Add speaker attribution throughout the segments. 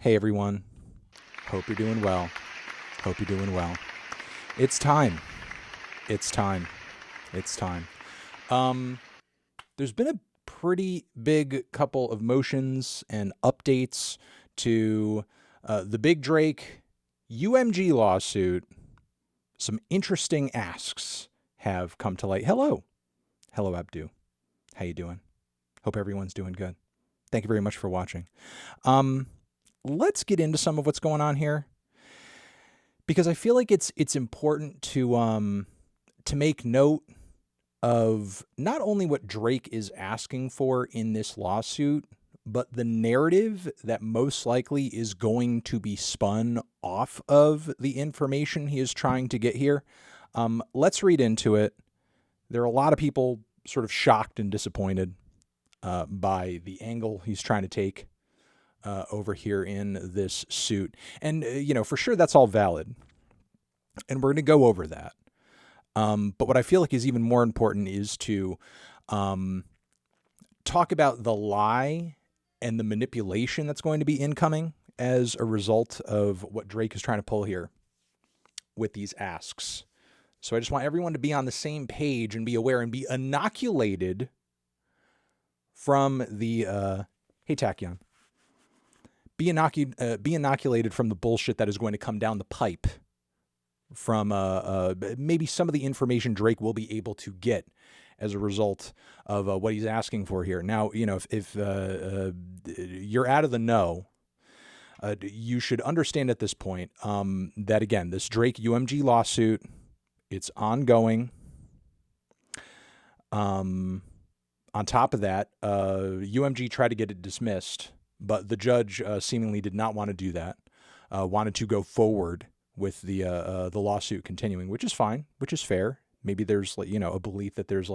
Speaker 1: Hey everyone. Hope you're doing well. Hope you're doing well. It's time. It's time. It's time. Um, there's been a pretty big couple of motions and updates to the Big Drake UMG lawsuit. Some interesting asks have come to light. Hello. Hello, Abdu. How you doing? Hope everyone's doing good. Thank you very much for watching. Let's get into some of what's going on here, because I feel like it's important to make note of not only what Drake is asking for in this lawsuit, but the narrative that most likely is going to be spun off of the information he is trying to get here. Let's read into it. There are a lot of people sort of shocked and disappointed by the angle he's trying to take over here in this suit. And, for sure that's all valid. And we're going to go over that. But what I feel like is even more important is to talk about the lie and the manipulation that's going to be incoming as a result of what Drake is trying to pull here with these asks. So I just want everyone to be on the same page and be aware and be inoculated from the, hey Tachyon, be inoculated from the bullshit that is going to come down the pipe from maybe some of the information Drake will be able to get as a result of what he's asking for here. Now, if you're out of the know, you should understand at this point that, again, this Drake UMG lawsuit, it's ongoing. On top of that, UMG tried to get it dismissed, but the judge seemingly did not want to do that, wanted to go forward with the lawsuit continuing, which is fine, which is fair. Maybe there's a belief that there's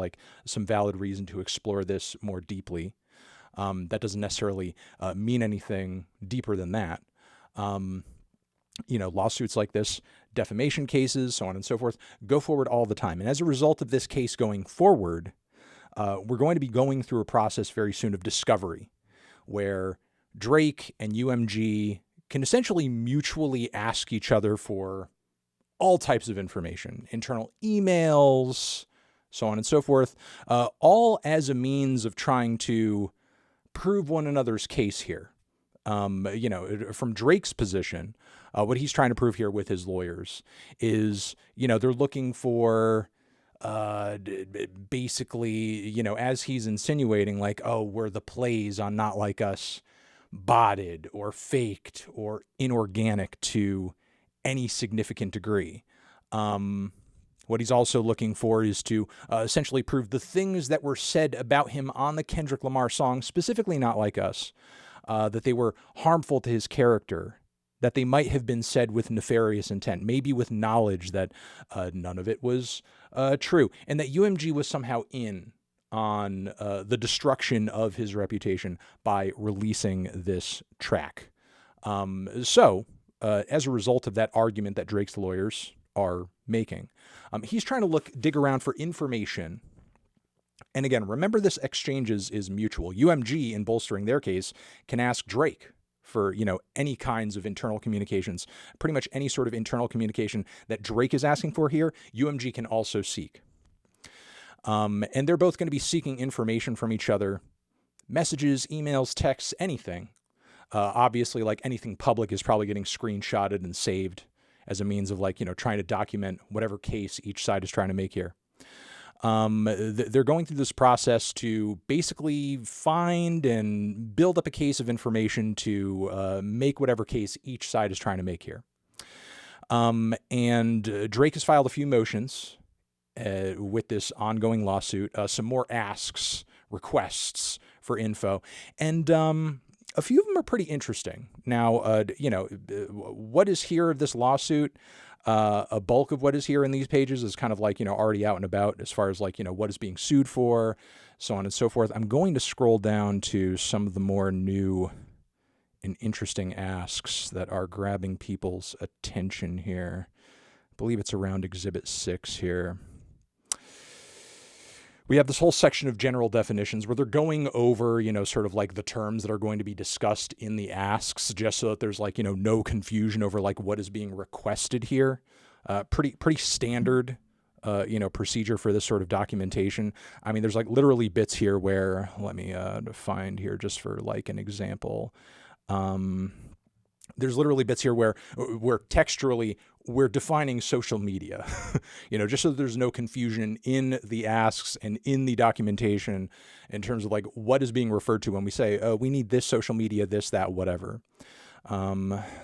Speaker 1: some valid reason to explore this more deeply. That doesn't necessarily mean anything deeper than that. Lawsuits like this, defamation cases, so on and so forth, go forward all the time. And as a result of this case going forward, we're going to be going through a process very soon of discovery, where Drake and UMG can essentially mutually ask each other for all types of information, internal emails, so on and so forth, all as a means of trying to prove one another's case here. From Drake's position, what he's trying to prove here with his lawyers is, they're looking for basically, as he's insinuating, were the plays on Not Like Us botted or faked or inorganic to any significant degree. What he's also looking for is to essentially prove the things that were said about him on the Kendrick Lamar song, specifically Not Like Us, that they were harmful to his character, that they might have been said with nefarious intent, maybe with knowledge that none of it was true, and that UMG was somehow in on the destruction of his reputation by releasing this track. So as a result of that argument that Drake's lawyers are making, he's trying to dig around for information. And again, remember, this exchange is mutual. UMG, in bolstering their case, can ask Drake for, any kinds of internal communications. Pretty much any sort of internal communication that Drake is asking for here, UMG can also seek. And they're both going to be seeking information from each other, messages, emails, texts, anything. Obviously, anything public is probably getting screenshotted and saved as a means of trying to document whatever case each side is trying to make here. They're going through this process to basically find and build up a case of information to make whatever case each side is trying to make here. And Drake has filed a few motions with this ongoing lawsuit, some more asks, requests for info, and a few of them are pretty interesting. Now, what is here of this lawsuit? A bulk of what is here in these pages is kind of already out and about as far as what is being sued for, so on and so forth. I'm going to scroll down to some of the more new and interesting asks that are grabbing people's attention here. I believe it's around Exhibit 6 here. we have this whole section of general definitions where they're going over, sort of like the terms that are going to be discussed in the asks, just so that there's like, no confusion over like what is being requested here. Pretty standard, procedure for this sort of documentation. I mean, there's like literally bits here where, let me find here just for like an example. There's literally bits here where textually we're defining social media, just so that there's no confusion in the asks and in the documentation in terms of like what is being referred to when we say, oh, we need this social media, this, that, whatever.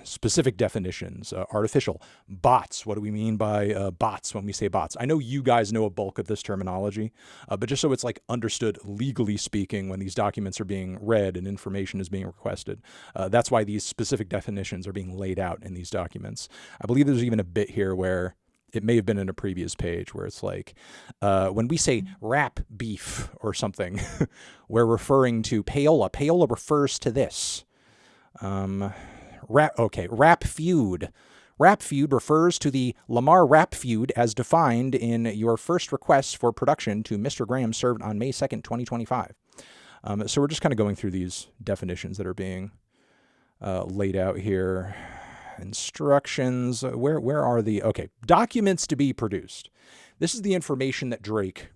Speaker 1: Specific definitions, artificial, bots. What do we mean by bots when we say bots? I know you guys know a bulk of this terminology, but just so it's like understood legally speaking when these documents are being read and information is being requested, that's why these specific definitions are being laid out in these documents. I believe there's even a bit here where it may have been in a previous page where it's like, when we say rap beef or something, we're referring to payola. Payola refers to this. Rap feud. Rap feud refers to the Lamar rap feud as defined in your first request for production to Mr. Graham served on May 2nd, 2025. So we're just kind of going through these definitions that are being laid out here. Instructions. Where are the... Okay, documents to be produced. This is the information that Drake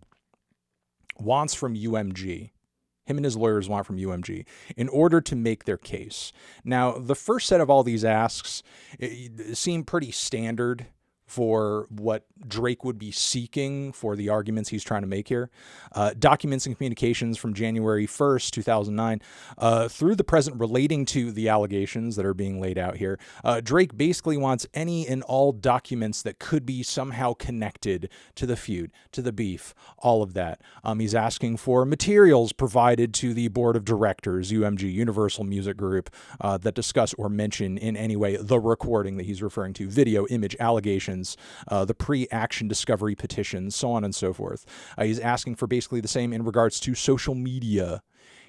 Speaker 1: wants from UMG. Him and his lawyers want from UMG in order to make their case. Now, the first set of all these asks seem pretty standard for what Drake would be seeking for the arguments he's trying to make here. Documents and communications from January 1st, 2009, through the present relating to the allegations that are being laid out here. Drake basically wants any and all documents that could be somehow connected to the feud, to the beef, all of that. He's asking for materials provided to the board of directors, UMG, Universal Music Group, that discuss or mention in any way the recording that he's referring to, video, image, allegations, the pre-action discovery petitions, so on and so forth. He's asking for basically the same in regards to social media.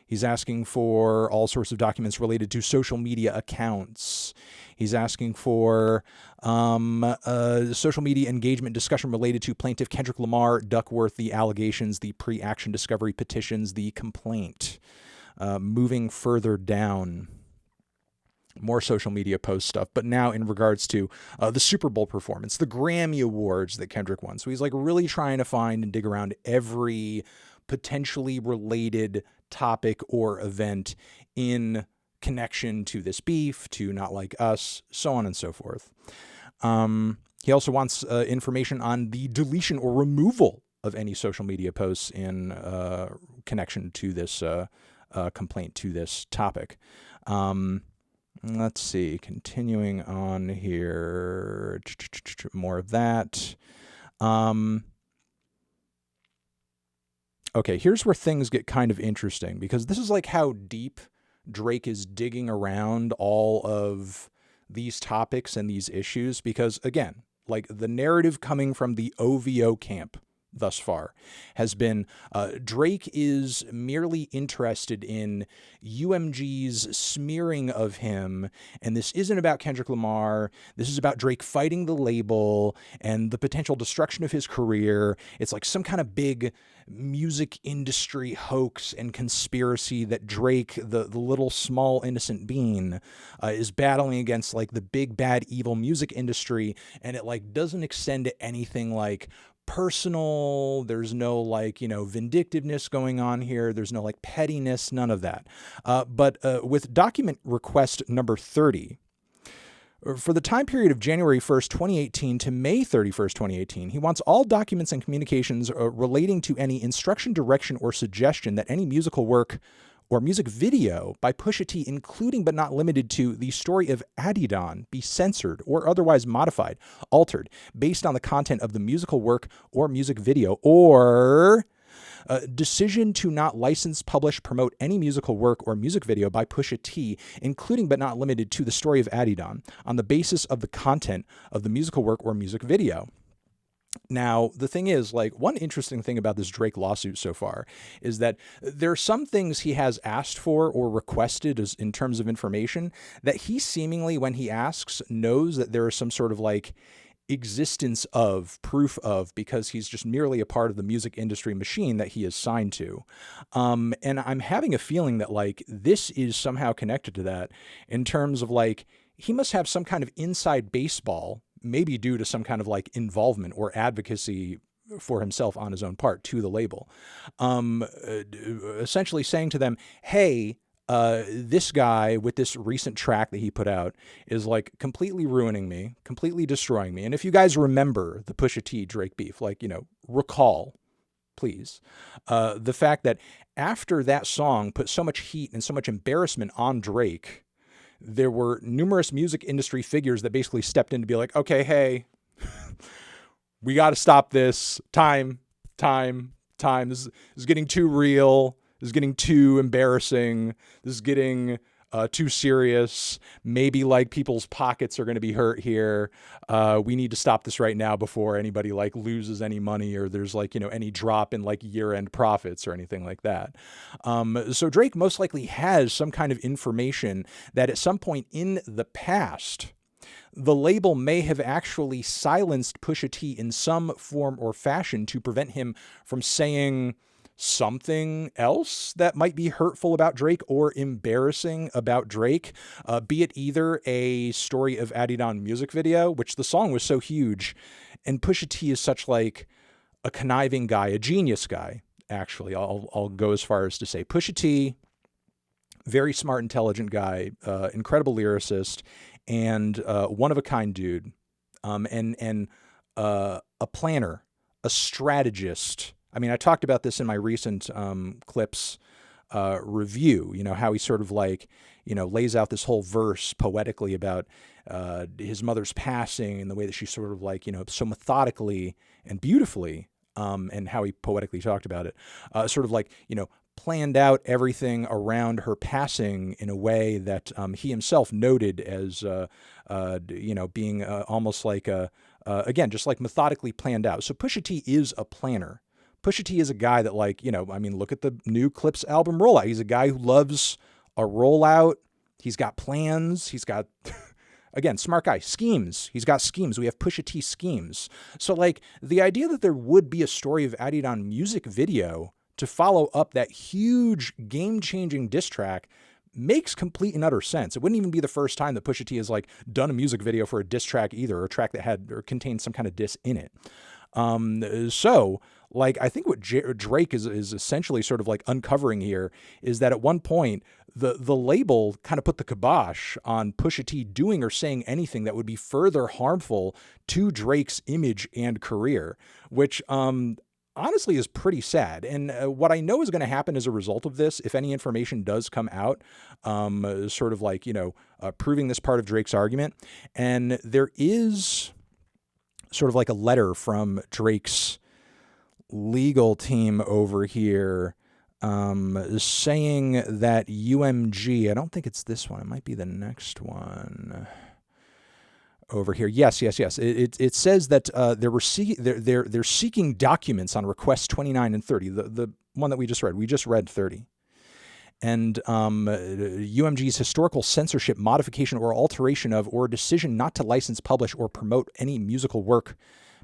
Speaker 1: He's asking for all sorts of documents related to social media accounts. He's asking for social media engagement discussion related to plaintiff Kendrick Lamar, Duckworth, the allegations, the pre-action discovery petitions, the complaint. Moving further down, more social media post stuff, but now in regards to the Super Bowl performance, the Grammy Awards that Kendrick won. So he's like really trying to find and dig around every potentially related topic or event in connection to this beef, to Not Like Us, so on and so forth. He also wants information on the deletion or removal of any social media posts in connection to this complaint, to this topic. Let's see, continuing on here, more of that. Okay, here's where things get kind of interesting, because this is like how deep Drake is digging around all of these topics and these issues, because again, like the narrative coming from the OVO camp thus far has been Drake is merely interested in UMG's smearing of him, and this isn't about Kendrick Lamar. This is about Drake fighting the label and the potential destruction of his career. It's like some kind of big music industry hoax and conspiracy that Drake, the little small innocent being, is battling against like the big bad evil music industry, and it like doesn't extend to anything like personal. There's no like, vindictiveness going on here. There's no like pettiness, none of that. But with document request number 30, for the time period of January 1st, 2018 to May 31st, 2018, he wants all documents and communications relating to any instruction, direction, or suggestion that any musical work or music video by Pusha T, including but not limited to the story of Adidon, be censored or otherwise modified, altered, based on the content of the musical work or music video, or decision to not license, publish, promote any musical work or music video by Pusha T, including but not limited to the story of Adidon, on the basis of the content of the musical work or music video. Now, the thing is, like, one interesting thing about this Drake lawsuit so far is that there are some things he has asked for or requested as in terms of information that he seemingly, when he asks, knows that there is some sort of like existence of, proof of, because he's just merely a part of the music industry machine that he is signed to. And I'm having a feeling that like this is somehow connected to that in terms of like he must have some kind of inside baseball, maybe due to some kind of like involvement or advocacy for himself on his own part to the label, essentially saying to them, hey, this guy with this recent track that he put out is like completely ruining me, completely destroying me. And if you guys remember the Pusha T Drake beef, like, you know, recall, please, the fact that after that song put so much heat and so much embarrassment on Drake, there were numerous music industry figures that basically stepped in to be like, okay, hey, we got to stop this. Time. This is getting too real. This is getting too embarrassing. This is getting too serious. Maybe like people's pockets are going to be hurt here. We need to stop this right now before anybody like loses any money or there's like, you know, any drop in like year-end profits or anything like that. So Drake most likely has some kind of information that at some point in the past, the label may have actually silenced Pusha T in some form or fashion to prevent him from saying something else that might be hurtful about Drake or embarrassing about Drake, be it either a Story of Adidon music video, which the song was so huge, and Pusha T is such like a conniving guy, a genius guy, actually. I'll go as far as to say Pusha T, very smart, intelligent guy, incredible lyricist, and one-of-a-kind dude, and a planner, a strategist. I mean, I talked about this in my recent clips review, you know, how he sort of like, you know, lays out this whole verse poetically about his mother's passing and the way that she sort of like, you know, so methodically and beautifully, and how he poetically talked about it, sort of like, you know, planned out everything around her passing in a way that he himself noted as, you know, being almost like, again, just like methodically planned out. So Pusha T is a planner. Pusha T is a guy that like, you know, I mean, look at the new Clips album rollout. He's a guy who loves a rollout. He's got plans. He's got, again, smart guy, schemes. He's got schemes. We have Pusha T schemes. So like the idea that there would be a Story of Adidon music video to follow up that huge game-changing diss track makes complete and utter sense. It wouldn't even be the first time that Pusha T has like done a music video for a diss track either, or a track that had or contained some kind of diss in it. So like, I think what Drake is essentially sort of like uncovering here is that at one point the label kind of put the kibosh on Pusha T doing or saying anything that would be further harmful to Drake's image and career, which, honestly is pretty sad. And what I know is going to happen as a result of this, if any information does come out, sort of like, you know, proving this part of Drake's argument. And there is sort of like a letter from Drake's legal team over here, saying that UMG, I don't think it's this one. It might be the next one. Over here. Yes. It says that they're seeking documents on requests 29 and 30. The one that we just read. We just read 30. And UMG's historical censorship, modification, or alteration of, or decision not to license, publish, or promote any musical work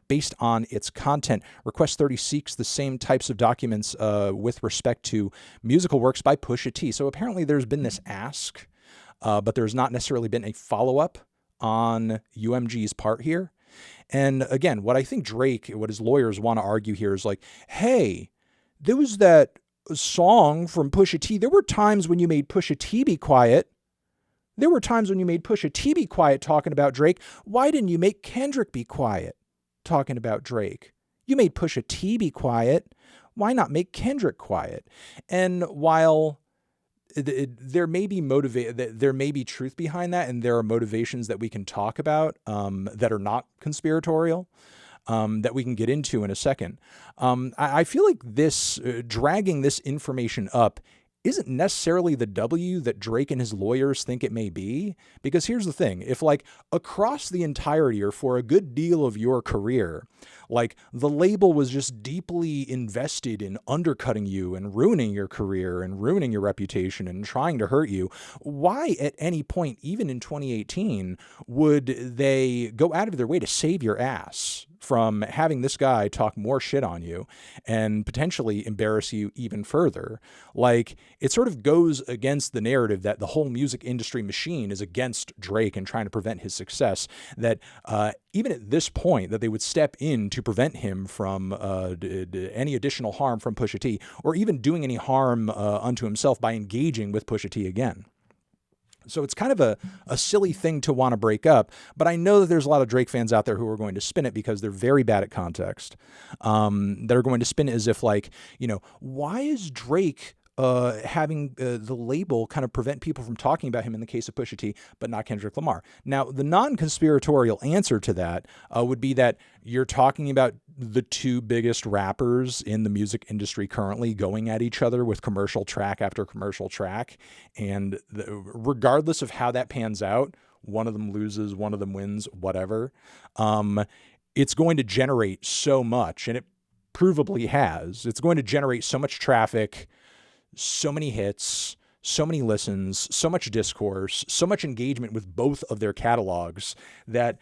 Speaker 1: based on its content. Request 30 seeks the same types of documents with respect to musical works by Pusha T. So apparently there's been this ask, but there's not necessarily been a follow-up on UMG's part here. And again, what I think Drake, what his lawyers want to argue here is like, hey, there was that song from Pusha T. There were times when you made Pusha T be quiet. There were times when you made Pusha T be quiet talking about Drake. Why didn't you make Kendrick be quiet talking about Drake? You made Pusha T be quiet. Why not make Kendrick quiet? And while there may be there may be truth behind that, and there are motivations that we can talk about that are not conspiratorial, that we can get into in a second. I feel like this dragging this information up isn't necessarily the W that Drake and his lawyers think it may be. Because here's the thing, if like across the entirety or for a good deal of your career, like the label was just deeply invested in undercutting you and ruining your career and ruining your reputation and trying to hurt you, why at any point, even in 2018, would they go out of their way to save your ass from having this guy talk more shit on you and potentially embarrass you even further? Like, it sort of goes against the narrative that the whole music industry machine is against Drake and trying to prevent his success, that even at this point that they would step in to prevent him from any additional harm from Pusha T, or even doing any harm unto himself by engaging with Pusha T again. So it's kind of a silly thing to want to break up, but I know that there's a lot of Drake fans out there who are going to spin it because they're very bad at context. That are going to spin it as if like, why is Drake having the label kind of prevent people from talking about him in the case of Pusha T, but not Kendrick Lamar? Now, the non-conspiratorial answer to that would be that you're talking about the two biggest rappers in the music industry currently going at each other with commercial track after commercial track. And regardless of how that pans out, one of them loses, one of them wins, whatever. It's going to generate so much, and it provably has. It's going to generate so much traffic, so many hits, so many listens, so much discourse, so much engagement with both of their catalogs that,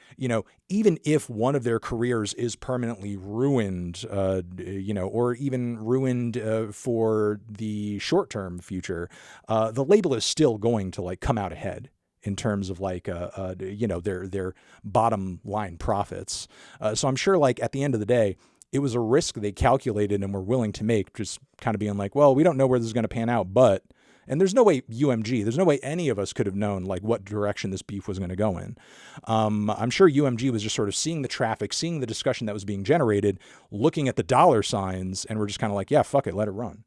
Speaker 1: even if one of their careers is permanently ruined, or even ruined for the short-term future, the label is still going to like come out ahead in terms of like, their bottom line profits. So I'm sure like at the end of the day, it was a risk they calculated and were willing to make, just kind of being like, well, we don't know where this is going to pan out, but, and there's no way there's no way any of us could have known like what direction this beef was going to go in. I'm sure UMG was just sort of seeing the traffic, seeing the discussion that was being generated, looking at the dollar signs, and we're just kind of like, yeah, fuck it, let it run.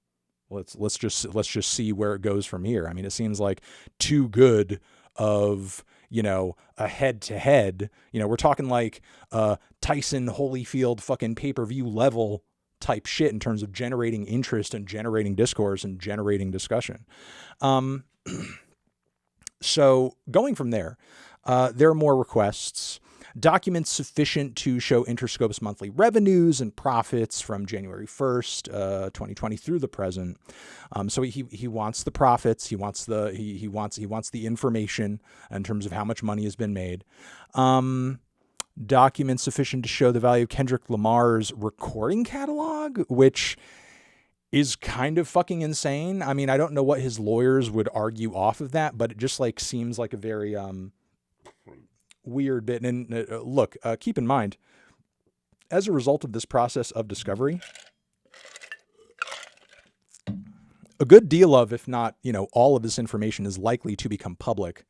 Speaker 1: Let's just see where it goes from here. I mean, it seems like too good of, a head-to-head, we're talking like Tyson Holyfield fucking pay-per-view level type shit in terms of generating interest and generating discourse and generating discussion. So going from there, there are more requests. Documents sufficient to show Interscope's monthly revenues and profits from January 1st, 2020 through the present. So he wants the profits. He wants the information in terms of how much money has been made. Documents sufficient to show the value of Kendrick Lamar's recording catalog, which is kind of fucking insane. I mean, I don't know what his lawyers would argue off of that, but it just like seems like a very weird bit. And look, keep in mind, as a result of this process of discovery, a good deal of, if not, all of this information is likely to become public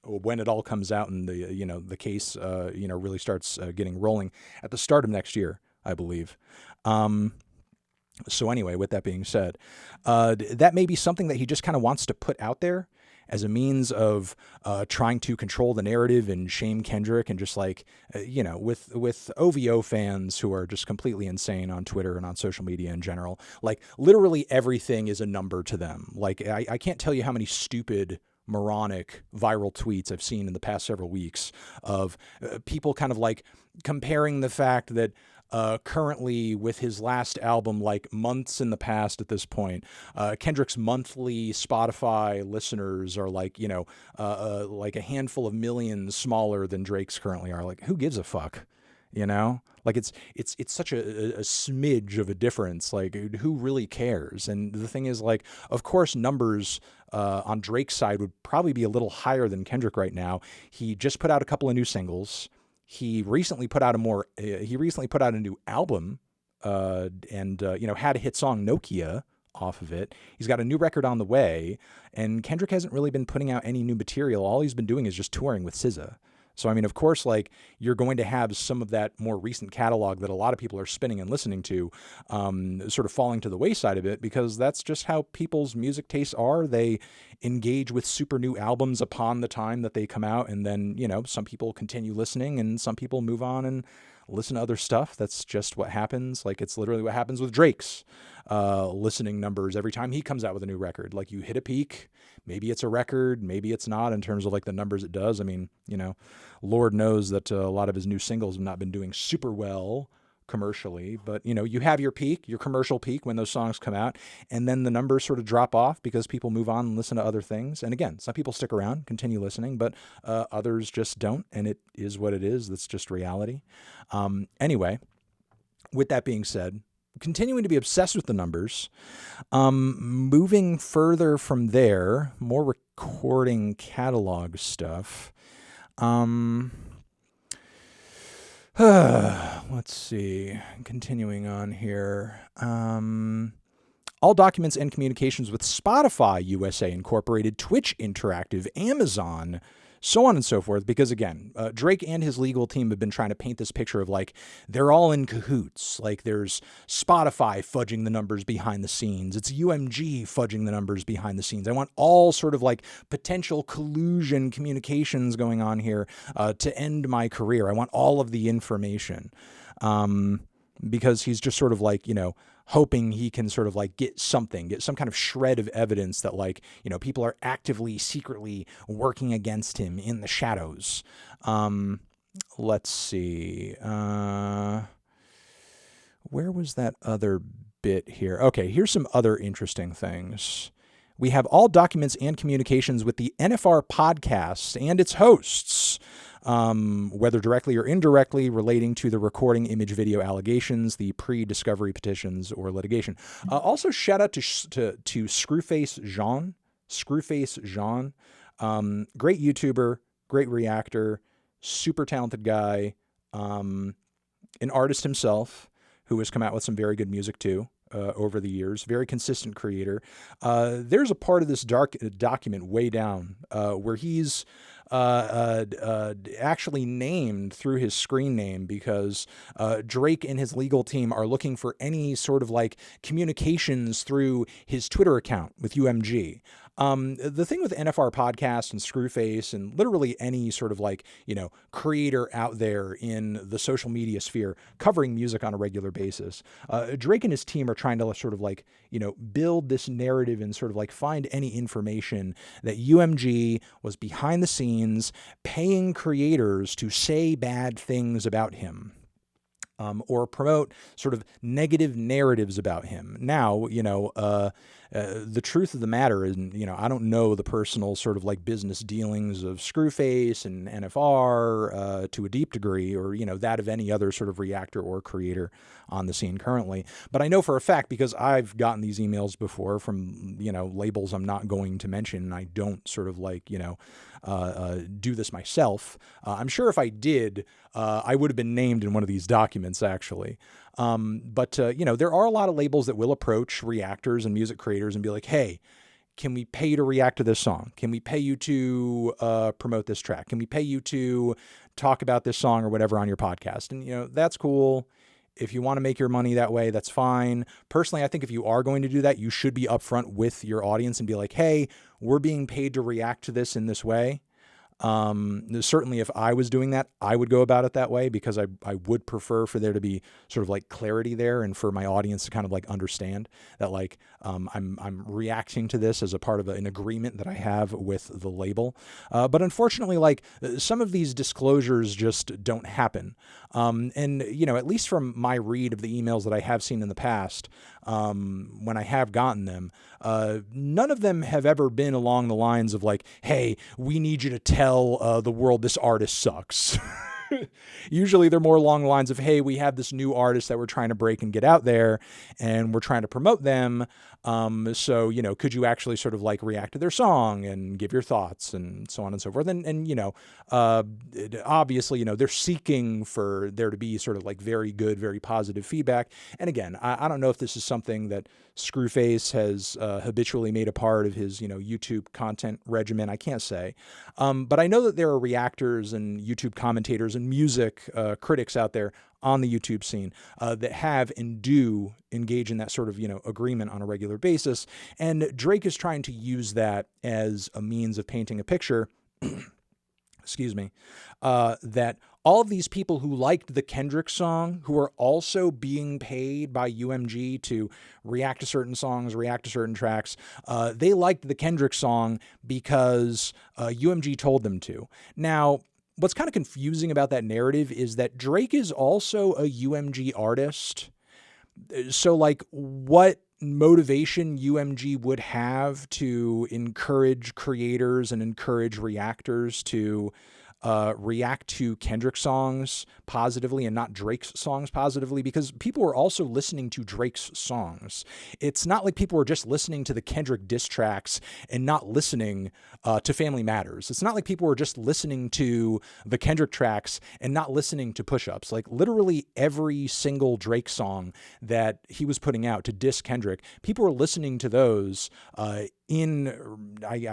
Speaker 1: when it all comes out and the case, really starts getting rolling at the start of next year, I believe. So anyway, with that being said, that may be something that he just kind of wants to put out there as a means of trying to control the narrative and shame Kendrick, and just like, with OVO fans who are just completely insane on Twitter and on social media in general, like literally everything is a number to them. Like I can't tell you how many stupid, moronic viral tweets I've seen in the past several weeks of people kind of like comparing the fact that currently with his last album, like months in the past at this point, Kendrick's monthly Spotify listeners are like, like a handful of millions smaller than Drake's currently are. Like, who gives a fuck? Like it's such a smidge of a difference. Like, who really cares? And the thing is, like, of course, numbers on Drake's side would probably be a little higher than Kendrick right now. He just put out a couple of new singles. He recently put out a new album, and had a hit song Nokia off of it. He's got a new record on the way, and Kendrick hasn't really been putting out any new material. All he's been doing is just touring with SZA. So, I mean, of course, like, you're going to have some of that more recent catalog that a lot of people are spinning and listening to, sort of falling to the wayside a bit, because that's just how people's music tastes are. They engage with super new albums upon the time that they come out, and then, some people continue listening and some people move on and listen to other stuff. That's just what happens. Like, it's literally what happens with Drake's listening numbers every time he comes out with a new record. Like, you hit a peak, maybe it's a record, maybe it's not, in terms of like the numbers it does. I mean, Lord knows that a lot of his new singles have not been doing super well commercially, but you have your peak, your commercial peak, when those songs come out, and then the numbers sort of drop off because people move on and listen to other things. And again, some people stick around, continue listening, but others just don't, and it is what it is. That's just reality. Anyway, with that being said, continuing to be obsessed with the numbers, moving further from there, more recording catalog stuff. Let's see. Continuing on here. All documents and communications with Spotify USA Incorporated, Twitch Interactive, Amazon, so on and so forth. Because again, Drake and his legal team have been trying to paint this picture of like, they're all in cahoots. Like, there's Spotify fudging the numbers behind the scenes. It's UMG fudging the numbers behind the scenes. I want all sort of like potential collusion communications going on here to end my career. I want all of the information. Because he's just sort of like, hoping he can sort of like get some kind of shred of evidence that like, people are actively, secretly working against him in the shadows. Let's see. Where was that other bit here? Okay, here's some other interesting things. We have all documents and communications with the NFR podcast and its hosts, whether directly or indirectly relating to the recording, image, video allegations, the pre-discovery petitions, or litigation. Also, shout out to Screwface Jean. Great YouTuber, great reactor, super talented guy, an artist himself who has come out with some very good music too. Over the years, very consistent creator. There's a part of this document way down where he's actually named through his screen name because Drake and his legal team are looking for any sort of like communications through his Twitter account with UMG. The thing with NFR podcast and Screwface and literally any sort of like, creator out there in the social media sphere covering music on a regular basis, Drake and his team are trying to sort of like, build this narrative and sort of like find any information that UMG was behind the scenes paying creators to say bad things about him. Or promote sort of negative narratives about him. Now, the truth of the matter is, I don't know the personal sort of like business dealings of Screwface and NFR to a deep degree, or, that of any other sort of reactor or creator on the scene currently. But I know for a fact, because I've gotten these emails before from, labels I'm not going to mention, and I don't sort of like, do this myself. I'm sure if I did, I would have been named in one of these documents, actually. But there are a lot of labels that will approach reactors and music creators and be like, hey, can we pay you to react to this song? Can we pay you to promote this track? Can we pay you to talk about this song or whatever on your podcast? And, that's cool. If you want to make your money that way, that's fine. Personally, I think if you are going to do that, you should be upfront with your audience and be like, hey, we're being paid to react to this in this way. Certainly if I was doing that, I would go about it that way because I would prefer for there to be sort of like clarity there and for my audience to kind of like understand that like, I'm reacting to this as a part of an agreement that I have with the label. But unfortunately, like some of these disclosures just don't happen. And at least from my read of the emails that I have seen in the past, when I have gotten them, none of them have ever been along the lines of like, hey, we need you to tell the world this artist sucks. Usually they're more along the lines of, hey, we have this new artist that we're trying to break and get out there and we're trying to promote them. So, could you actually sort of like react to their song and give your thoughts and so on and so forth. And obviously, they're seeking for there to be sort of like very good, very positive feedback. And again, I don't know if this is something that Screwface has habitually made a part of his, YouTube content regimen. I can't say. But I know that there are reactors and YouTube commentators and music critics out there on the YouTube scene that have and do engage in that sort of, agreement on a regular basis. And Drake is trying to use that as a means of painting a picture excuse me, that all of these people who liked the Kendrick song, who are also being paid by UMG to react to certain songs, react to certain tracks, they liked the Kendrick song because UMG told them to. Now, what's kind of confusing about that narrative is that Drake is also a UMG artist. So, like, what motivation UMG would have to encourage creators and encourage reactors to react to Kendrick songs positively and not Drake's songs positively, because people were also listening to Drake's songs. It's not like people were just listening to the Kendrick diss tracks and not listening to Family Matters. It's not like people were just listening to the Kendrick tracks and not listening to Push-Ups. Like literally every single Drake song that he was putting out to diss Kendrick, people were listening to those I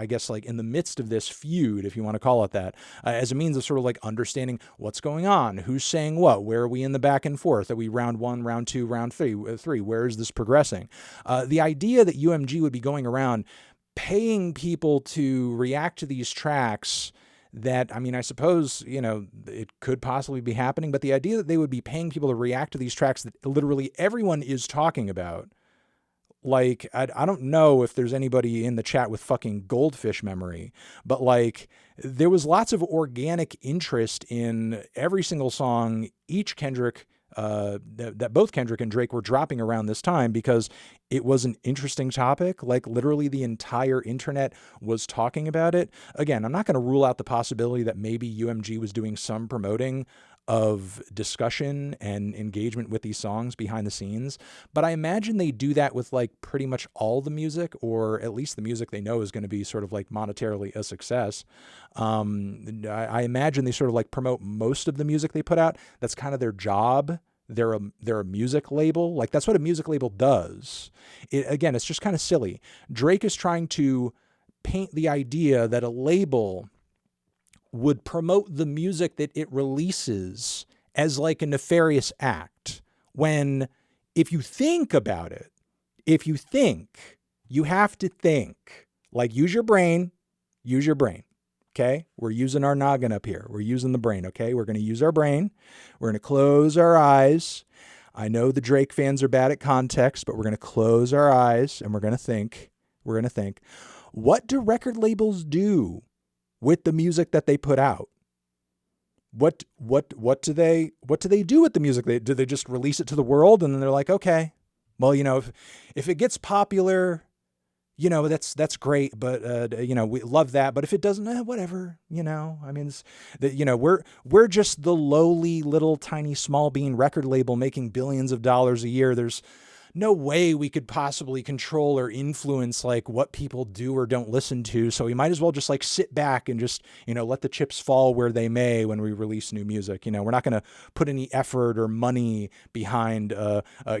Speaker 1: guess, like in the midst of this feud, if you want to call it that, as a means of sort of like understanding what's going on, who's saying what, where are we in the back and forth, are we round one, round two, round three, where is this progressing? The idea that UMG would be going around paying people to react to these tracks that, I mean, I suppose, you know, it could possibly be happening, but the idea that they would be paying people to react to these tracks that literally everyone is talking about, like, I don't know if there's anybody in the chat with fucking goldfish memory, but like there was lots of organic interest in every single song each Kendrick, that both Kendrick and Drake were dropping around this time, because it was an interesting topic. Like literally the entire internet was talking about it. Again, I'm not going to rule out the possibility that maybe UMG was doing some promoting of discussion and engagement with these songs behind the scenes, but I imagine they do that with like pretty much all the music, or at least the music they know is going to be sort of like monetarily a success. I imagine they sort of like promote most of the music they put out. That's kind of their job. They're a music label. Like that's what a music label does. Again, it's just kind of silly. Drake is trying to paint the idea that a label would promote the music that it releases as like a nefarious act, when if you think about it, you have to think, like use your brain, okay? We're using our noggin up here. We're using the brain, okay? We're going to use our brain. We're going to close our eyes. I know the Drake fans are bad at context, but we're going to close our eyes and we're going to think, what do record labels do with the music that they put out? What do they do with the music? Do they just release it to the world and then they're like, okay, well, you know, if it gets popular, you know, that's great, but you know, we love that. But if it doesn't, whatever, you know, I mean, you know, we're just the lowly little tiny small bean record label making billions of dollars a year. There's no way we could possibly control or influence like what people do or don't listen to. So we might as well just like sit back and just, you know, let the chips fall where they may when we release new music. You know, we're not going to put any effort or money behind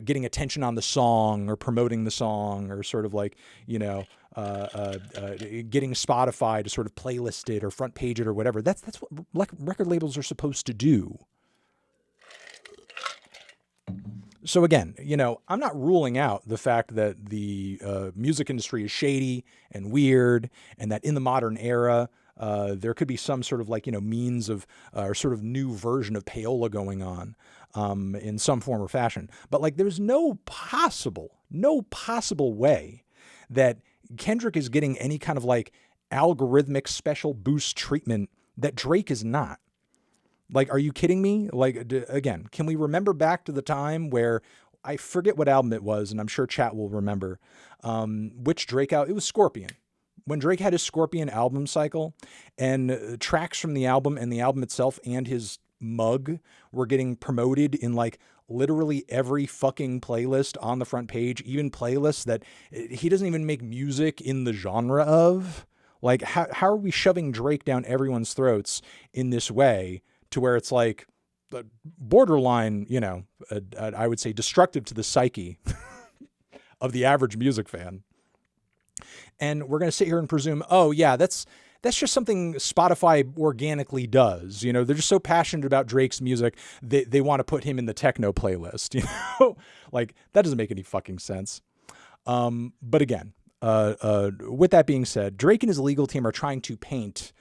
Speaker 1: getting attention on the song or promoting the song, or sort of like, you know, getting Spotify to sort of playlist it or front page it or whatever. That's what record labels are supposed to do. So again, you know, I'm not ruling out the fact that the music industry is shady and weird, and that in the modern era, there could be some sort of like, you know, means of or sort of new version of payola going on in some form or fashion. But like, there's no possible way that Kendrick is getting any kind of like algorithmic special boost treatment that Drake is not. Like, are you kidding me? Like, again, can we remember back to the time where, I forget what album it was, and I'm sure chat will remember, which Drake out, it was Scorpion. When Drake had his Scorpion album cycle, and tracks from the album and the album itself and his mug were getting promoted in like literally every fucking playlist on the front page, even playlists that he doesn't even make music in the genre of. Like, how are we shoving Drake down everyone's throats in this way, to where it's like borderline, you know, I would say destructive to the psyche of the average music fan. And we're going to sit here and presume, oh yeah, that's just something Spotify organically does. You know, they're just so passionate about Drake's music, they want to put him in the techno playlist, you know, like that doesn't make any fucking sense. But again, with that being said, Drake and his legal team are trying to paint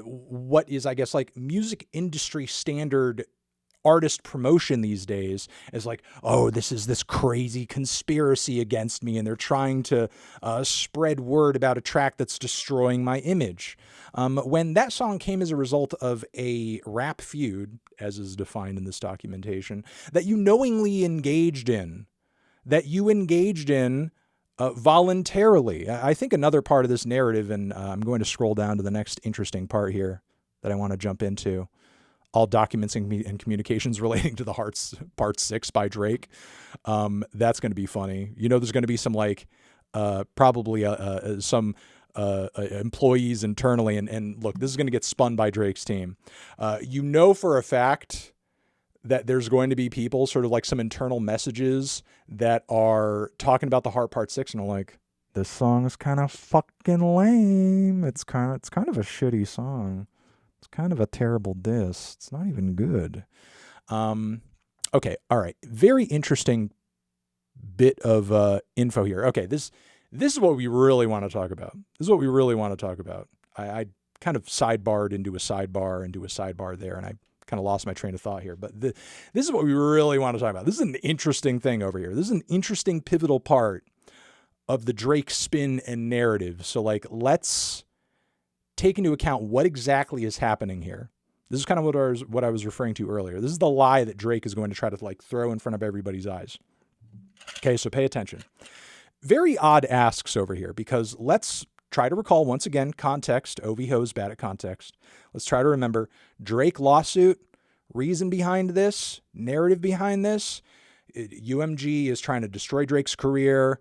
Speaker 1: what is, I guess, like music industry standard artist promotion these days is like, oh, this is this crazy conspiracy against me, and they're trying to spread word about a track that's destroying my image. When that song came as a result of a rap feud, as is defined in this documentation, that you knowingly engaged in, voluntarily. I think another part of this narrative, and I'm going to scroll down to the next interesting part here that I want to jump into, all documents and communications relating to the Hearts Part 6 by Drake. That's going to be funny. You know, there's going to be some like probably some employees internally, and look, this is going to get spun by Drake's team. You know for a fact that there's going to be people, sort of like some internal messages that are talking about the Heart Part 6 and are like, this song is kind of fucking lame. It's kind of a shitty song. It's kind of a terrible diss. It's not even good. Okay, all right. Very interesting bit of info here. Okay, this is what we really want to talk about. I kind of sidebarred into a sidebar there, and I kind of lost my train of thought here. But this is what we really want to talk about. This is an interesting thing over here. This is an interesting pivotal part of the Drake spin and narrative. So, like, let's take into account what exactly is happening here. This is kind of what I was referring to earlier. This is the lie that Drake is going to try to like throw in front of everybody's eyes. Okay, so pay attention. Very odd asks over here, because let's try to recall once again context. OVHO's bad at context. Let's try to remember Drake lawsuit, reason behind this, narrative behind this. UMG is trying to destroy Drake's career.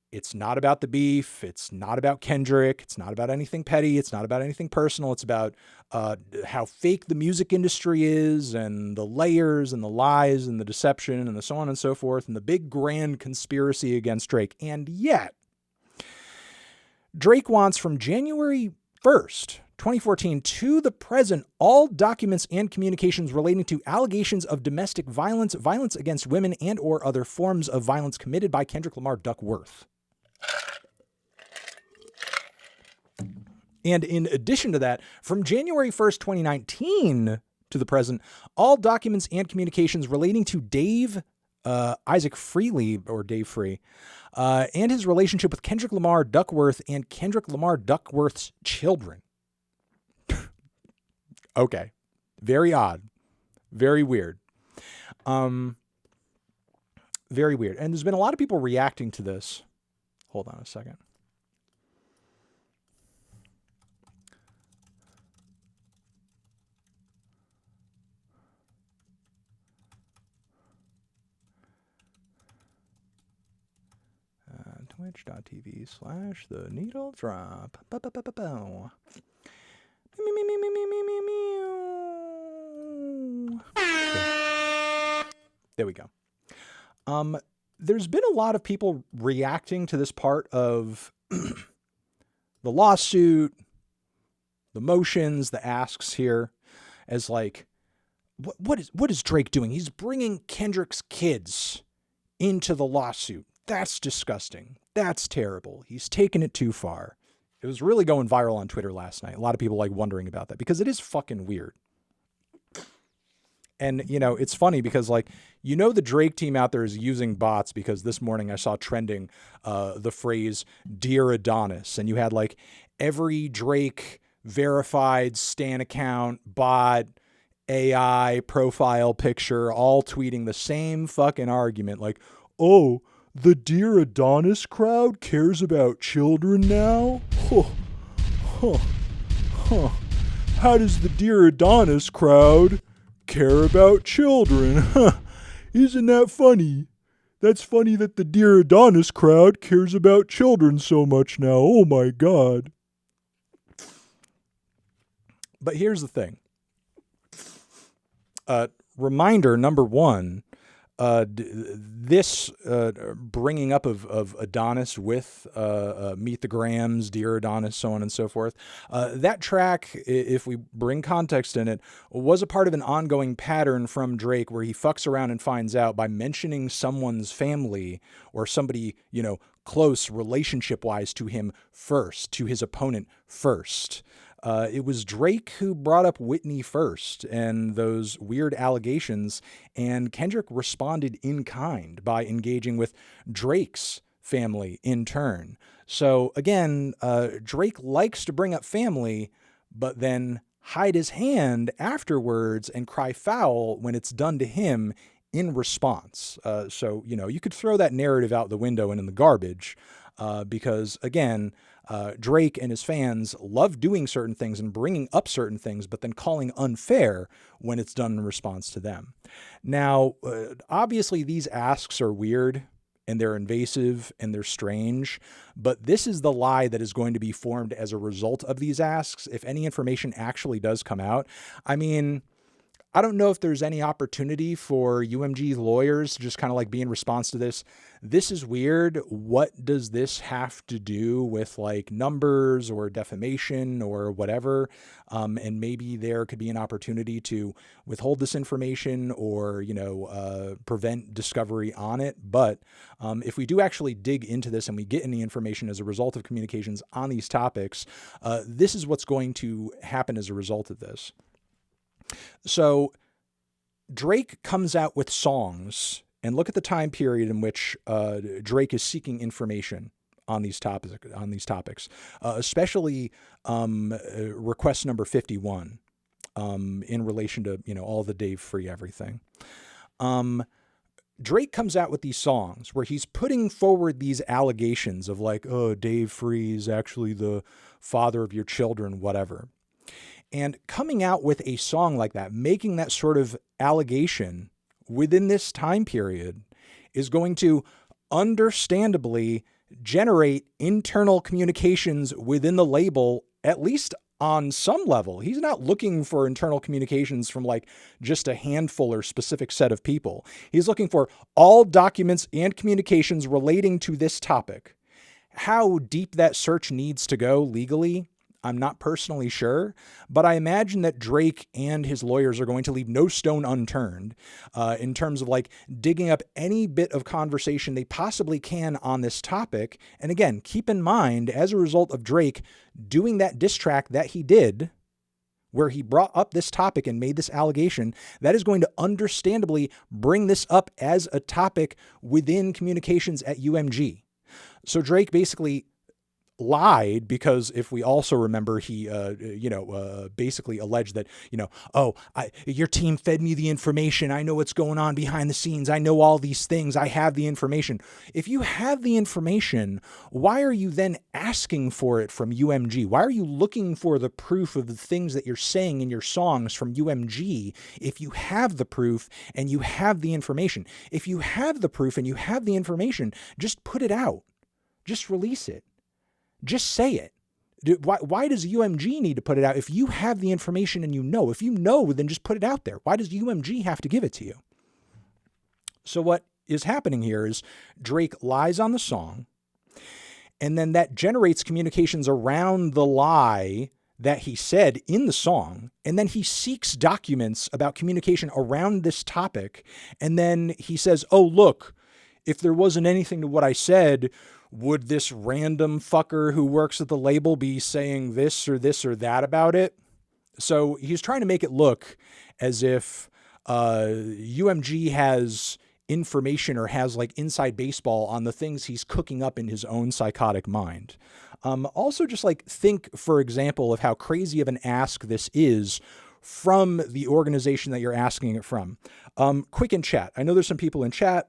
Speaker 1: It's not about the beef. It's not about Kendrick. It's not about anything petty. It's not about anything personal. It's about how fake the music industry is, and the layers and the lies and the deception and the so on and so forth, and the big grand conspiracy against Drake. And yet, Drake wants from January 1st, 2014 to the present, all documents and communications relating to allegations of domestic violence, violence against women, and or other forms of violence committed by Kendrick Lamar Duckworth. And in addition to that, from January 1st, 2019 to the present, all documents and communications relating to Dave Isaac Freely, or Dave Free, and his relationship with Kendrick Lamar Duckworth and Kendrick Lamar Duckworth's children. Okay. Very odd. Very weird. Very weird. And there's been a lot of people reacting to this. Hold on a second. Twitch.tv/The Needle Drop. There we go. There's been a lot of people reacting to this part of the lawsuit, the motions, the asks here, as like, what is Drake doing? He's bringing Kendrick's kids into the lawsuit. That's disgusting. That's terrible. He's taken it too far. It was really going viral on Twitter last night. A lot of people like wondering about that, because it is fucking weird. And, you know, it's funny because, like, you know, the Drake team out there is using bots, because this morning I saw trending the phrase "Dear Adonis," and you had like every Drake verified Stan account, bot, AI profile picture, all tweeting the same fucking argument. Like, oh, the Dear Adonis crowd cares about children now? How does the Dear Adonis crowd care about children? Isn't that funny? That's funny that the Dear Adonis crowd cares about children so much now. Oh my God. But here's the thing. Reminder number one, this bringing up of Adonis with Meet the Grams, Dear Adonis, so on and so forth. That track, if we bring context in it, was a part of an ongoing pattern from Drake, where he fucks around and finds out by mentioning someone's family or somebody, you know, close relationship-wise to him first, to his opponent first. It was Drake who brought up Whitney first and those weird allegations, and Kendrick responded in kind by engaging with Drake's family in turn. So again, Drake likes to bring up family, but then hide his hand afterwards and cry foul when it's done to him in response. So, you could throw that narrative out the window and in the garbage because, again, Drake and his fans love doing certain things and bringing up certain things, but then calling unfair when it's done in response to them. Now, obviously, these asks are weird and they're invasive and they're strange, but this is the lie that is going to be formed as a result of these asks if any information actually does come out. I mean, I don't know if there's any opportunity for UMG's lawyers to just kind of like be in response to this. This is weird. What does this have to do with like numbers or defamation or whatever? And maybe there could be an opportunity to withhold this information or, prevent discovery on it. But if we do actually dig into this and we get any information as a result of communications on these topics, this is what's going to happen as a result of this. So Drake comes out with songs, and look at the time period in which Drake is seeking information on these topics, especially request number 51 in relation to all the Dave Free everything. Drake comes out with these songs where he's putting forward these allegations of like, oh, Dave Free is actually the father of your children, whatever. And coming out with a song like that, making that sort of allegation within this time period is going to understandably generate internal communications within the label, at least on some level. He's not looking for internal communications from like just a handful or specific set of people. He's looking for all documents and communications relating to this topic. How deep that search needs to go legally, I'm not personally sure, but I imagine that Drake and his lawyers are going to leave no stone unturned in terms of like digging up any bit of conversation they possibly can on this topic. And again, keep in mind, as a result of Drake doing that diss track that he did, where he brought up this topic and made this allegation, that is going to understandably bring this up as a topic within communications at UMG. So Drake basically lied because if we also remember, he, basically alleged that, your team fed me the information. I know what's going on behind the scenes. I know all these things. I have the information. If you have the information, why are you then asking for it from UMG? Why are you looking for the proof of the things that you're saying in your songs from UMG if you have the proof and you have the information? If you have the proof and you have the information, just put it out. Just release it. Just say it. Why does UMG need to put it out? If you have the information and if you know, then just put it out there. Why does UMG have to give it to you? So what is happening here is Drake lies on the song, and then that generates communications around the lie that he said in the song, and then he seeks documents about communication around this topic, and then he says, oh, look, if there wasn't anything to what I said, would this random fucker who works at the label be saying this or that about it? So he's trying to make it look as if UMG has information or has like inside baseball on the things he's cooking up in his own psychotic mind. Also just like think, for example, of how crazy of an ask this is from the organization that you're asking it from. Quick in chat. I know there's some people in chat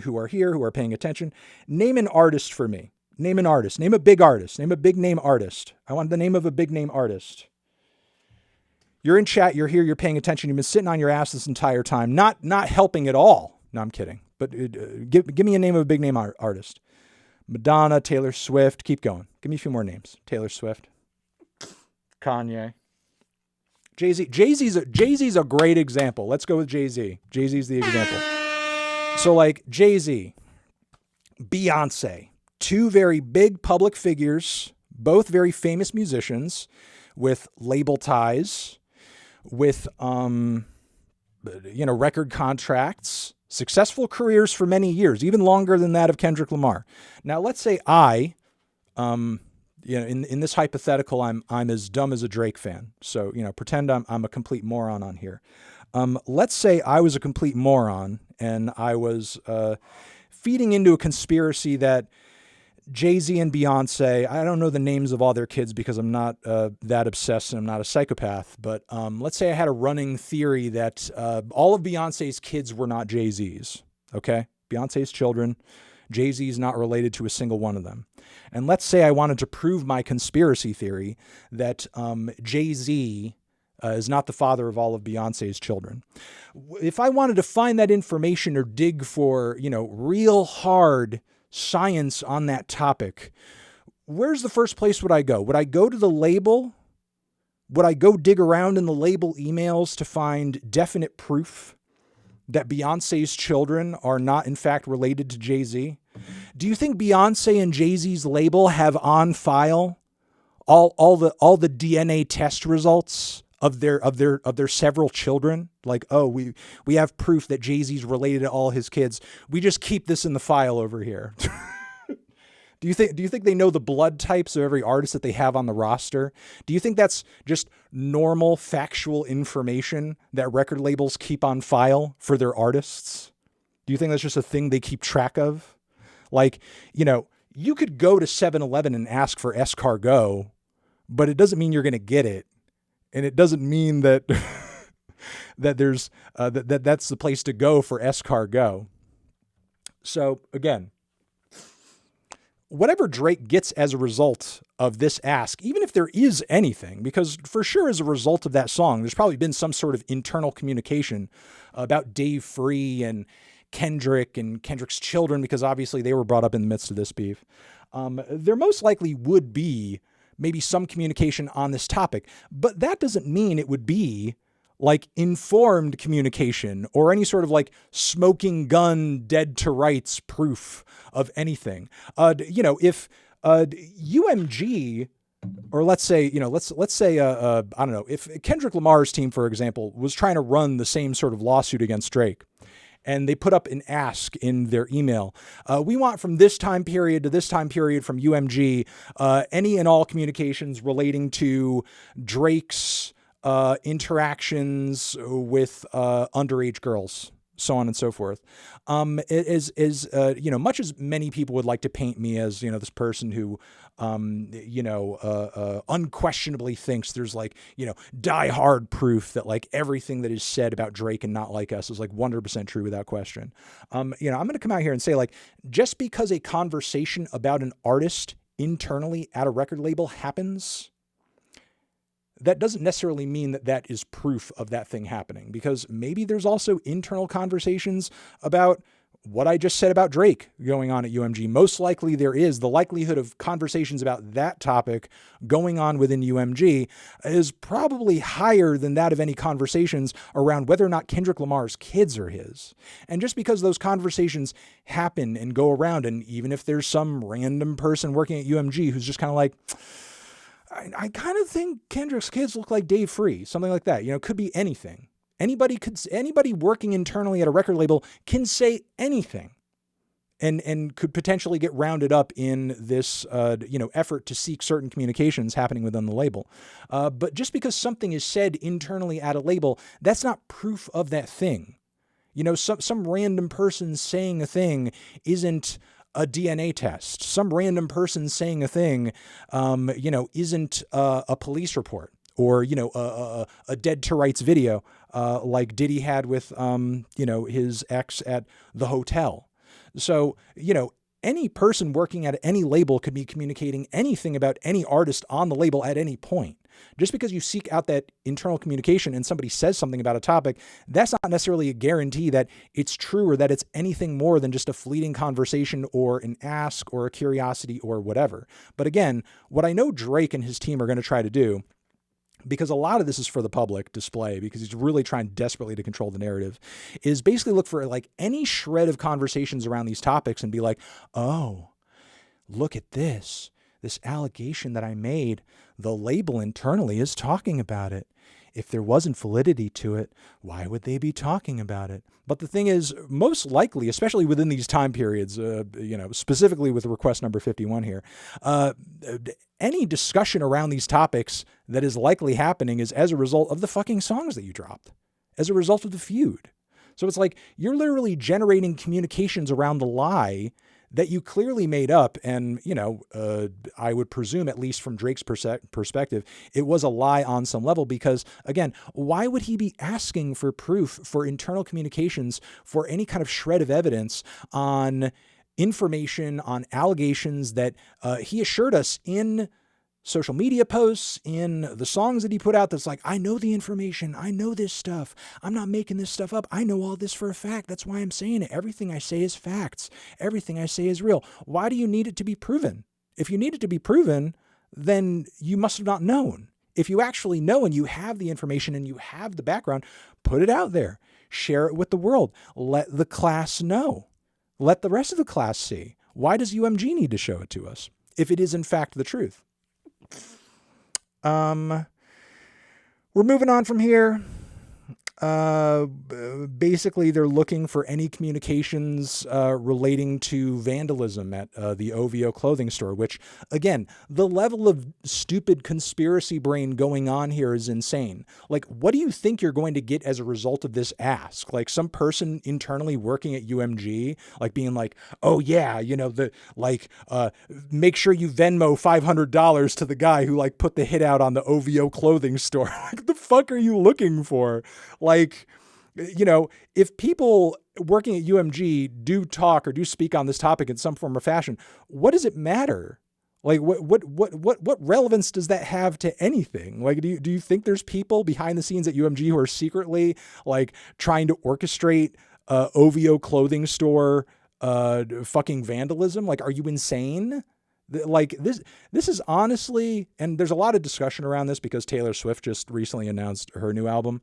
Speaker 1: who are here, who are paying attention. Name an artist for me. Name an artist. Name a big artist. Name a big name artist. I want the name of a big name artist. You're in chat. You're here. You're paying attention. You've been sitting on your ass this entire time. Not helping at all. No, I'm kidding. But give me a name of a big name artist. Madonna, Taylor Swift. Keep going. Give me a few more names. Taylor Swift. Kanye. Jay-Z. Jay-Z's a great example. Let's go with Jay-Z. Jay-Z's the example. So like Jay-Z, Beyonce, two very big public figures, both very famous musicians with label ties, with, record contracts, successful careers for many years, even longer than that of Kendrick Lamar. Now let's say I, in this hypothetical, I'm as dumb as a Drake fan. So, pretend I'm a complete moron on here. Let's say I was a complete moron and I was feeding into a conspiracy that Jay-Z and Beyonce, I don't know the names of all their kids because I'm not that obsessed and I'm not a psychopath, but let's say I had a running theory that all of Beyonce's kids were not Jay-Z's, okay? Beyonce's children, Jay-Z's not related to a single one of them. And let's say I wanted to prove my conspiracy theory that Jay-Z is not the father of all of Beyonce's children. If I wanted to find that information or dig for, real hard science on that topic, where's the first place would I go? Would I go to the label? Would I go dig around in the label emails to find definite proof that Beyonce's children are not in fact related to Jay-Z? Do you think Beyonce and Jay-Z's label have on file all the DNA test results of their several children? Like, oh, we have proof that Jay-Z's related to all his kids. We just keep this in the file over here. Do you think they know the blood types of every artist that they have on the roster? Do you think that's just normal factual information that record labels keep on file for their artists? Do you think that's just a thing they keep track of? Like, you could go to 7-Eleven and ask for escargot, but it doesn't mean you're going to get it. And it doesn't mean that that there's that's the place to go for escargot. So again, whatever Drake gets as a result of this ask, even if there is anything, because for sure as a result of that song, there's probably been some sort of internal communication about Dave Free and Kendrick and Kendrick's children, because obviously they were brought up in the midst of this beef. There most likely would be maybe some communication on this topic, but that doesn't mean it would be like informed communication or any sort of like smoking gun, dead to rights proof of anything. If UMG, or let's say, I don't know, if Kendrick Lamar's team, for example, was trying to run the same sort of lawsuit against Drake, and they put up an ask in their email. We want from this time period to this time period from UMG, any and all communications relating to Drake's interactions with underage girls, so on and so forth. It is much as many people would like to paint me as, this person who, unquestionably thinks there's like, die hard proof that like everything that is said about Drake and Not Like Us is like 100% true without question. I'm going to come out here and say, like, just because a conversation about an artist internally at a record label happens, that doesn't necessarily mean that that is proof of that thing happening, because maybe there's also internal conversations about what I just said about Drake going on at UMG. Most likely there is. The likelihood of conversations about that topic going on within UMG is probably higher than that of any conversations around whether or not Kendrick Lamar's kids are his. And just because those conversations happen and go around, and even if there's some random person working at UMG who's just kind of like, I kind of think Kendrick's kids look like Dave Free, something like that. Could be anything. Anybody working internally at a record label can say anything, and could potentially get rounded up in this, effort to seek certain communications happening within the label. But just because something is said internally at a label, that's not proof of that thing. Some random person saying a thing isn't a DNA test. Some random person saying a thing, isn't a police report or, a dead to rights video, like Diddy had with, his ex at the hotel. So, any person working at any label could be communicating anything about any artist on the label at any point. Just because you seek out that internal communication and somebody says something about a topic, that's not necessarily a guarantee that it's true or that it's anything more than just a fleeting conversation or an ask or a curiosity or whatever. But again, what I know Drake and his team are going to try to do, because a lot of this is for the public display, because he's really trying desperately to control the narrative, is basically look for like any shred of conversations around these topics and be like, oh, look at this allegation that I made. The label internally is talking about it. if there wasn't validity to it, why would they be talking about it? But the thing is, most likely, especially within these time periods, specifically with request number 51 here, any discussion around these topics that is likely happening is as a result of the fucking songs that you dropped, as a result of the feud. So it's like you're literally generating communications around the lie that you clearly made up. And, I would presume, at least from Drake's perspective, it was a lie on some level, because, again, why would he be asking for proof for internal communications for any kind of shred of evidence on information, on allegations that he assured us in social media posts, in the songs that he put out, that's like, I know the information, I know this stuff, I'm not making this stuff up, I know all this for a fact, that's why I'm saying it, everything I say is facts, everything I say is real. Why do you need it to be proven? If you need it to be proven, then you must have not known. If you actually know and you have the information and you have the background, put it out there, share it with the world, let the class know, let the rest of the class see. Why does UMG need to show it to us if it is in fact the truth? We're moving on from here. Basically, they're looking for any communications relating to vandalism at the OVO clothing store, which, again, the level of stupid conspiracy brain going on here is insane. Like, what do you think you're going to get as a result of this ask? Like, some person internally working at UMG, like, being like, oh, yeah, make sure you Venmo $500 to the guy who, like, put the hit out on the OVO clothing store. Like, the fuck are you looking for? Like, if people working at UMG do talk or do speak on this topic in some form or fashion, what does it matter? Like, what relevance does that have to anything? Like, do you think there's people behind the scenes at UMG who are secretly, like, trying to orchestrate OVO clothing store fucking vandalism? Like, are you insane? Like, this is honestly, and there's a lot of discussion around this because Taylor Swift just recently announced her new album.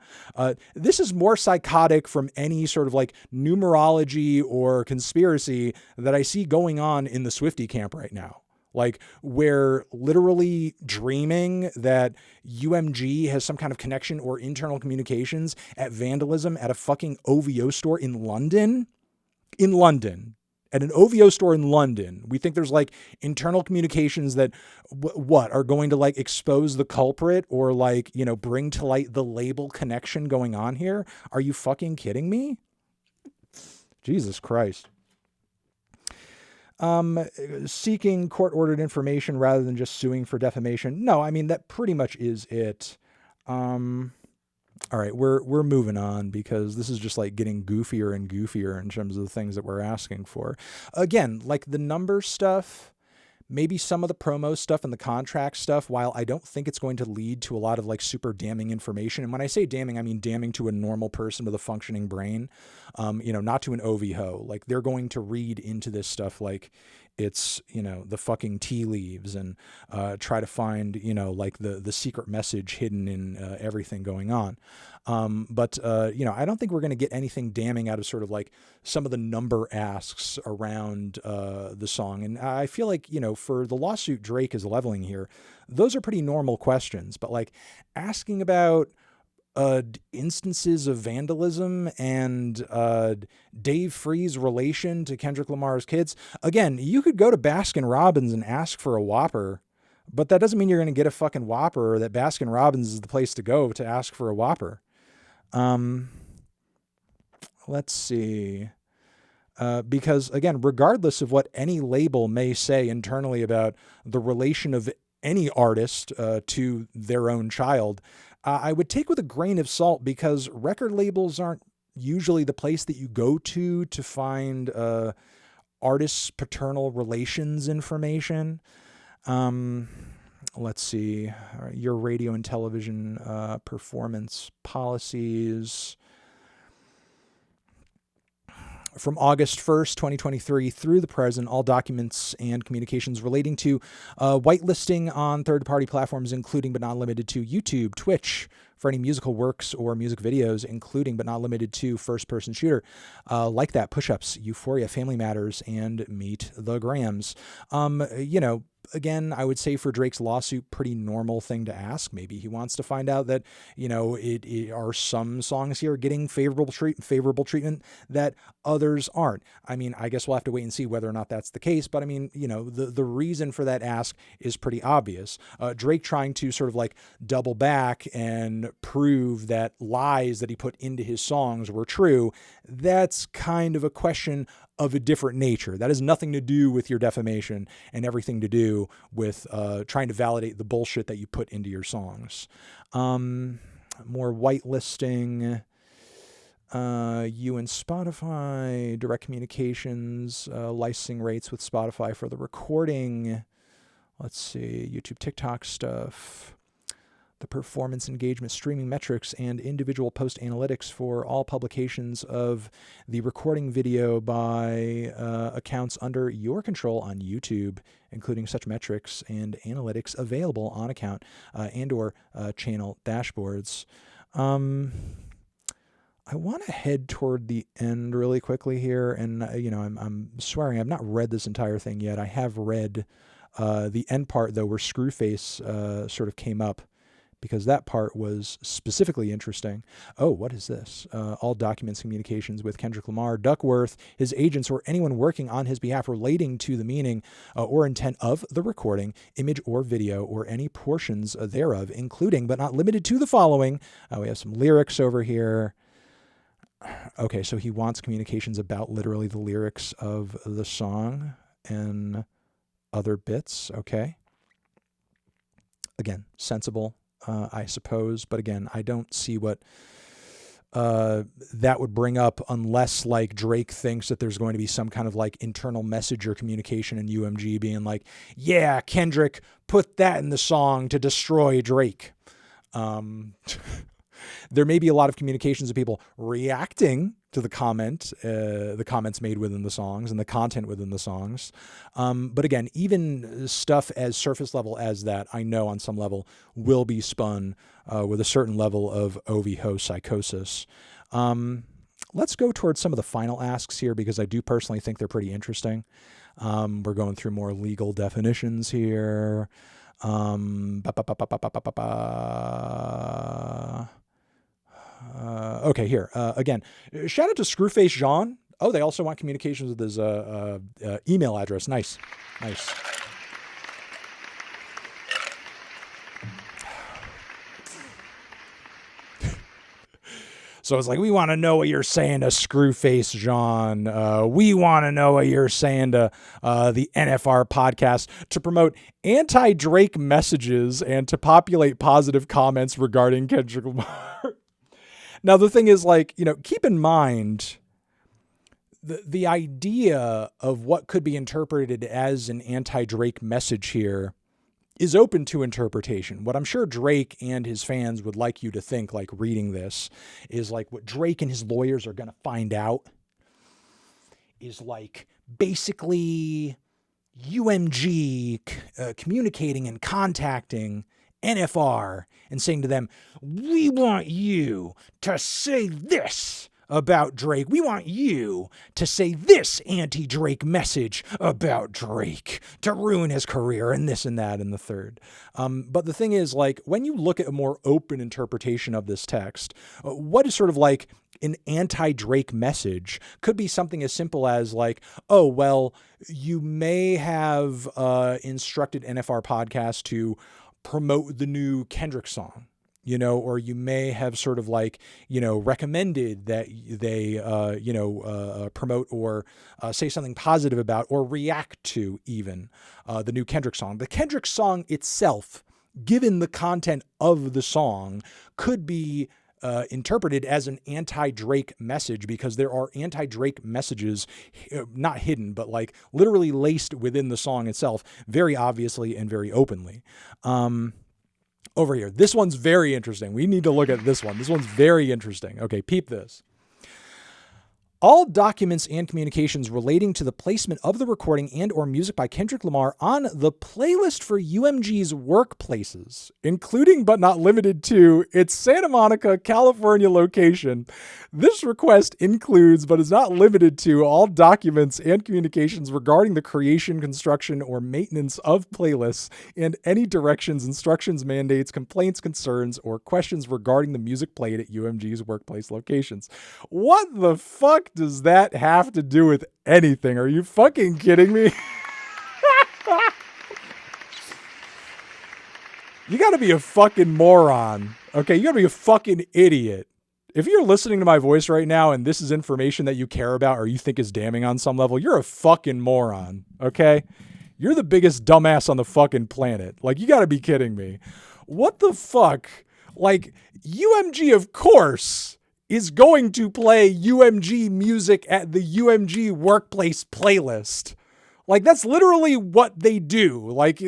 Speaker 1: This is more psychotic from any sort of like numerology or conspiracy that I see going on in the Swiftie camp right now. Like, we're literally dreaming that UMG has some kind of connection or internal communications at vandalism at a fucking OVO store in London. At an OVO store in London, we think there's like internal communications that what are going to like expose the culprit or like, bring to light the label connection going on here. Are you fucking kidding me? Jesus Christ. Seeking court-ordered information rather than just suing for defamation. No, I mean, that pretty much is it. All right, we're moving on because this is just like getting goofier and goofier in terms of the things that we're asking for. Again, like the number stuff, maybe some of the promo stuff and the contract stuff, while I don't think it's going to lead to a lot of like super damning information. And when I say damning, I mean damning to a normal person with a functioning brain, not to an OVO. Like, they're going to read into this stuff like it's, the fucking tea leaves and try to find, like the secret message hidden in everything going on. But I don't think we're going to get anything damning out of sort of like some of the number asks around the song. And I feel like, for the lawsuit Drake is leveling here, those are pretty normal questions. But like asking about instances of vandalism and Dave Free's relation to Kendrick Lamar's kids. Again, you could go to Baskin Robbins and ask for a Whopper, but that doesn't mean you're going to get a fucking Whopper or that Baskin Robbins is the place to go to ask for a Whopper. Let's see. Because again, regardless of what any label may say internally about the relation of any artist to their own child, I would take with a grain of salt, because record labels aren't usually the place that you go to find artists' paternal relations information. Let's see. Your radio and television performance policies. From August 1st, 2023 through the present, all documents and communications relating to whitelisting on third-party platforms, including but not limited to YouTube, Twitch, for any musical works or music videos, including but not limited to first-person shooter, like that, Push-Ups, Euphoria, Family Matters, and Meet the Grams. again, I would say for Drake's lawsuit, pretty normal thing to ask. Maybe he wants to find out that, it are some songs here getting favorable treatment that others aren't. I mean, I guess we'll have to wait and see whether or not that's the case. But I mean, the reason for that ask is pretty obvious. Drake trying to sort of like double back and prove that lies that he put into his songs were true. That's kind of a question of a different nature. That has nothing to do with your defamation and everything to do with trying to validate the bullshit that you put into your songs. More whitelisting. You and Spotify, direct communications, licensing rates with Spotify for the recording. Let's see, YouTube, TikTok stuff. The performance engagement streaming metrics and individual post analytics for all publications of the recording video by accounts under your control on YouTube, including such metrics and analytics available on account and or channel dashboards. I want to head toward the end really quickly here, and I'm swearing I've not read this entire thing yet. I have read the end part though, where Screwface sort of came up, because that part was specifically interesting. Oh, what is this? All documents, communications with Kendrick Lamar, Duckworth, his agents, or anyone working on his behalf relating to the meaning or intent of the recording, image or video, or any portions thereof, including but not limited to the following. We have some lyrics over here. Okay, so he wants communications about literally the lyrics of the song and other bits. Okay. Again, sensible. I suppose. But again, I don't see what that would bring up unless like Drake thinks that there's going to be some kind of like internal message or communication in UMG being like, yeah, Kendrick put that in the song to destroy Drake. There may be a lot of communications of people reacting to the comments made within the songs and the content within the songs. But again, even stuff as surface level as that, I know on some level will be spun with a certain level of OVHO psychosis. Let's go towards some of the final asks here, because I do personally think they're pretty interesting. We're going through more legal definitions here. Okay, here. Again, shout out to Screwface Jean. Oh, they also want communications with his email address. Nice. So it's like, we want to know what you're saying to Screwface Jean. We want to know what you're saying to the NFR podcast to promote anti-Drake messages and to populate positive comments regarding Kendrick Lamar. Now, the thing is, like, keep in mind the idea of what could be interpreted as an anti-Drake message here is open to interpretation. What I'm sure Drake and his fans would like you to think, like reading this, is like what Drake and his lawyers are going to find out is like basically UMG communicating and contacting NFR and saying to them, we want you to say this about Drake. We want you to say this anti-Drake message about Drake to ruin his career and this and that and the third. But the thing is, like, when you look at a more open interpretation of this text, what is sort of like an anti-Drake message could be something as simple as like, oh, well, you may have instructed NFR podcast to promote the new Kendrick song, or you may have sort of like, recommended that they, promote or say something positive about or react to even the new Kendrick song. The Kendrick song itself, given the content of the song, could be interpreted as an anti-Drake message, because there are anti-Drake messages, not hidden, but like literally laced within the song itself, very obviously and very openly. Over here, this one's very interesting. We need to look at this one. This one's very interesting. Okay, peep this. All documents and communications relating to the placement of the recording and or music by Kendrick Lamar on the playlist for UMG's workplaces, including but not limited to its Santa Monica, California location. This request includes but is not limited to all documents and communications regarding the creation, construction, or maintenance of playlists and any directions, instructions, mandates, complaints, concerns, or questions regarding the music played at UMG's workplace locations. What the fuck does that have to do with anything? Are you fucking kidding me? You gotta be a fucking moron. Okay, you gotta be a fucking idiot. If you're listening to my voice right now and this is information that you care about or you think is damning on some level, you're a fucking moron. Okay? You're the biggest dumbass on the fucking planet. Like, you gotta be kidding me. What the fuck? Like, UMG, of course, is going to play UMG music at the UMG workplace playlist. Like, that's literally what they do. Like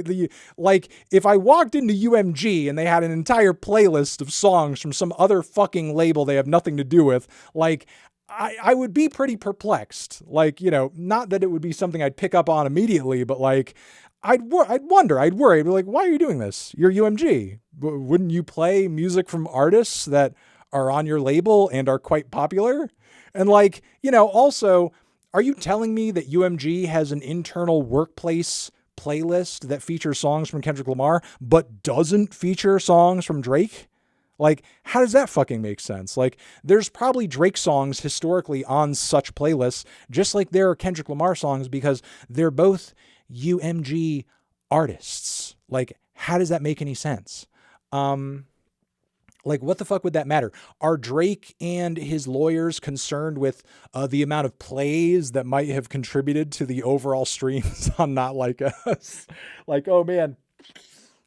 Speaker 1: if I walked into UMG and they had an entire playlist of songs from some other fucking label they have nothing to do with, like, I would be pretty perplexed. Like, you know, not that it would be something I'd pick up on immediately, but like, I'd wonder, I'd worry. I'd be like, why are you doing this? You're UMG. Wouldn't you play music from artists that are on your label and are quite popular? And like, you know, also, are you telling me that UMG has an internal workplace playlist that features songs from Kendrick Lamar, but doesn't feature songs from Drake? Like, how does that fucking make sense? Like, there's probably Drake songs historically on such playlists, just like there are Kendrick Lamar songs, because they're both UMG artists. Like, how does that make any sense? Like, what the fuck would that matter? Are Drake and his lawyers concerned with the amount of plays that might have contributed to the overall streams on Not Like Us? Like, oh man,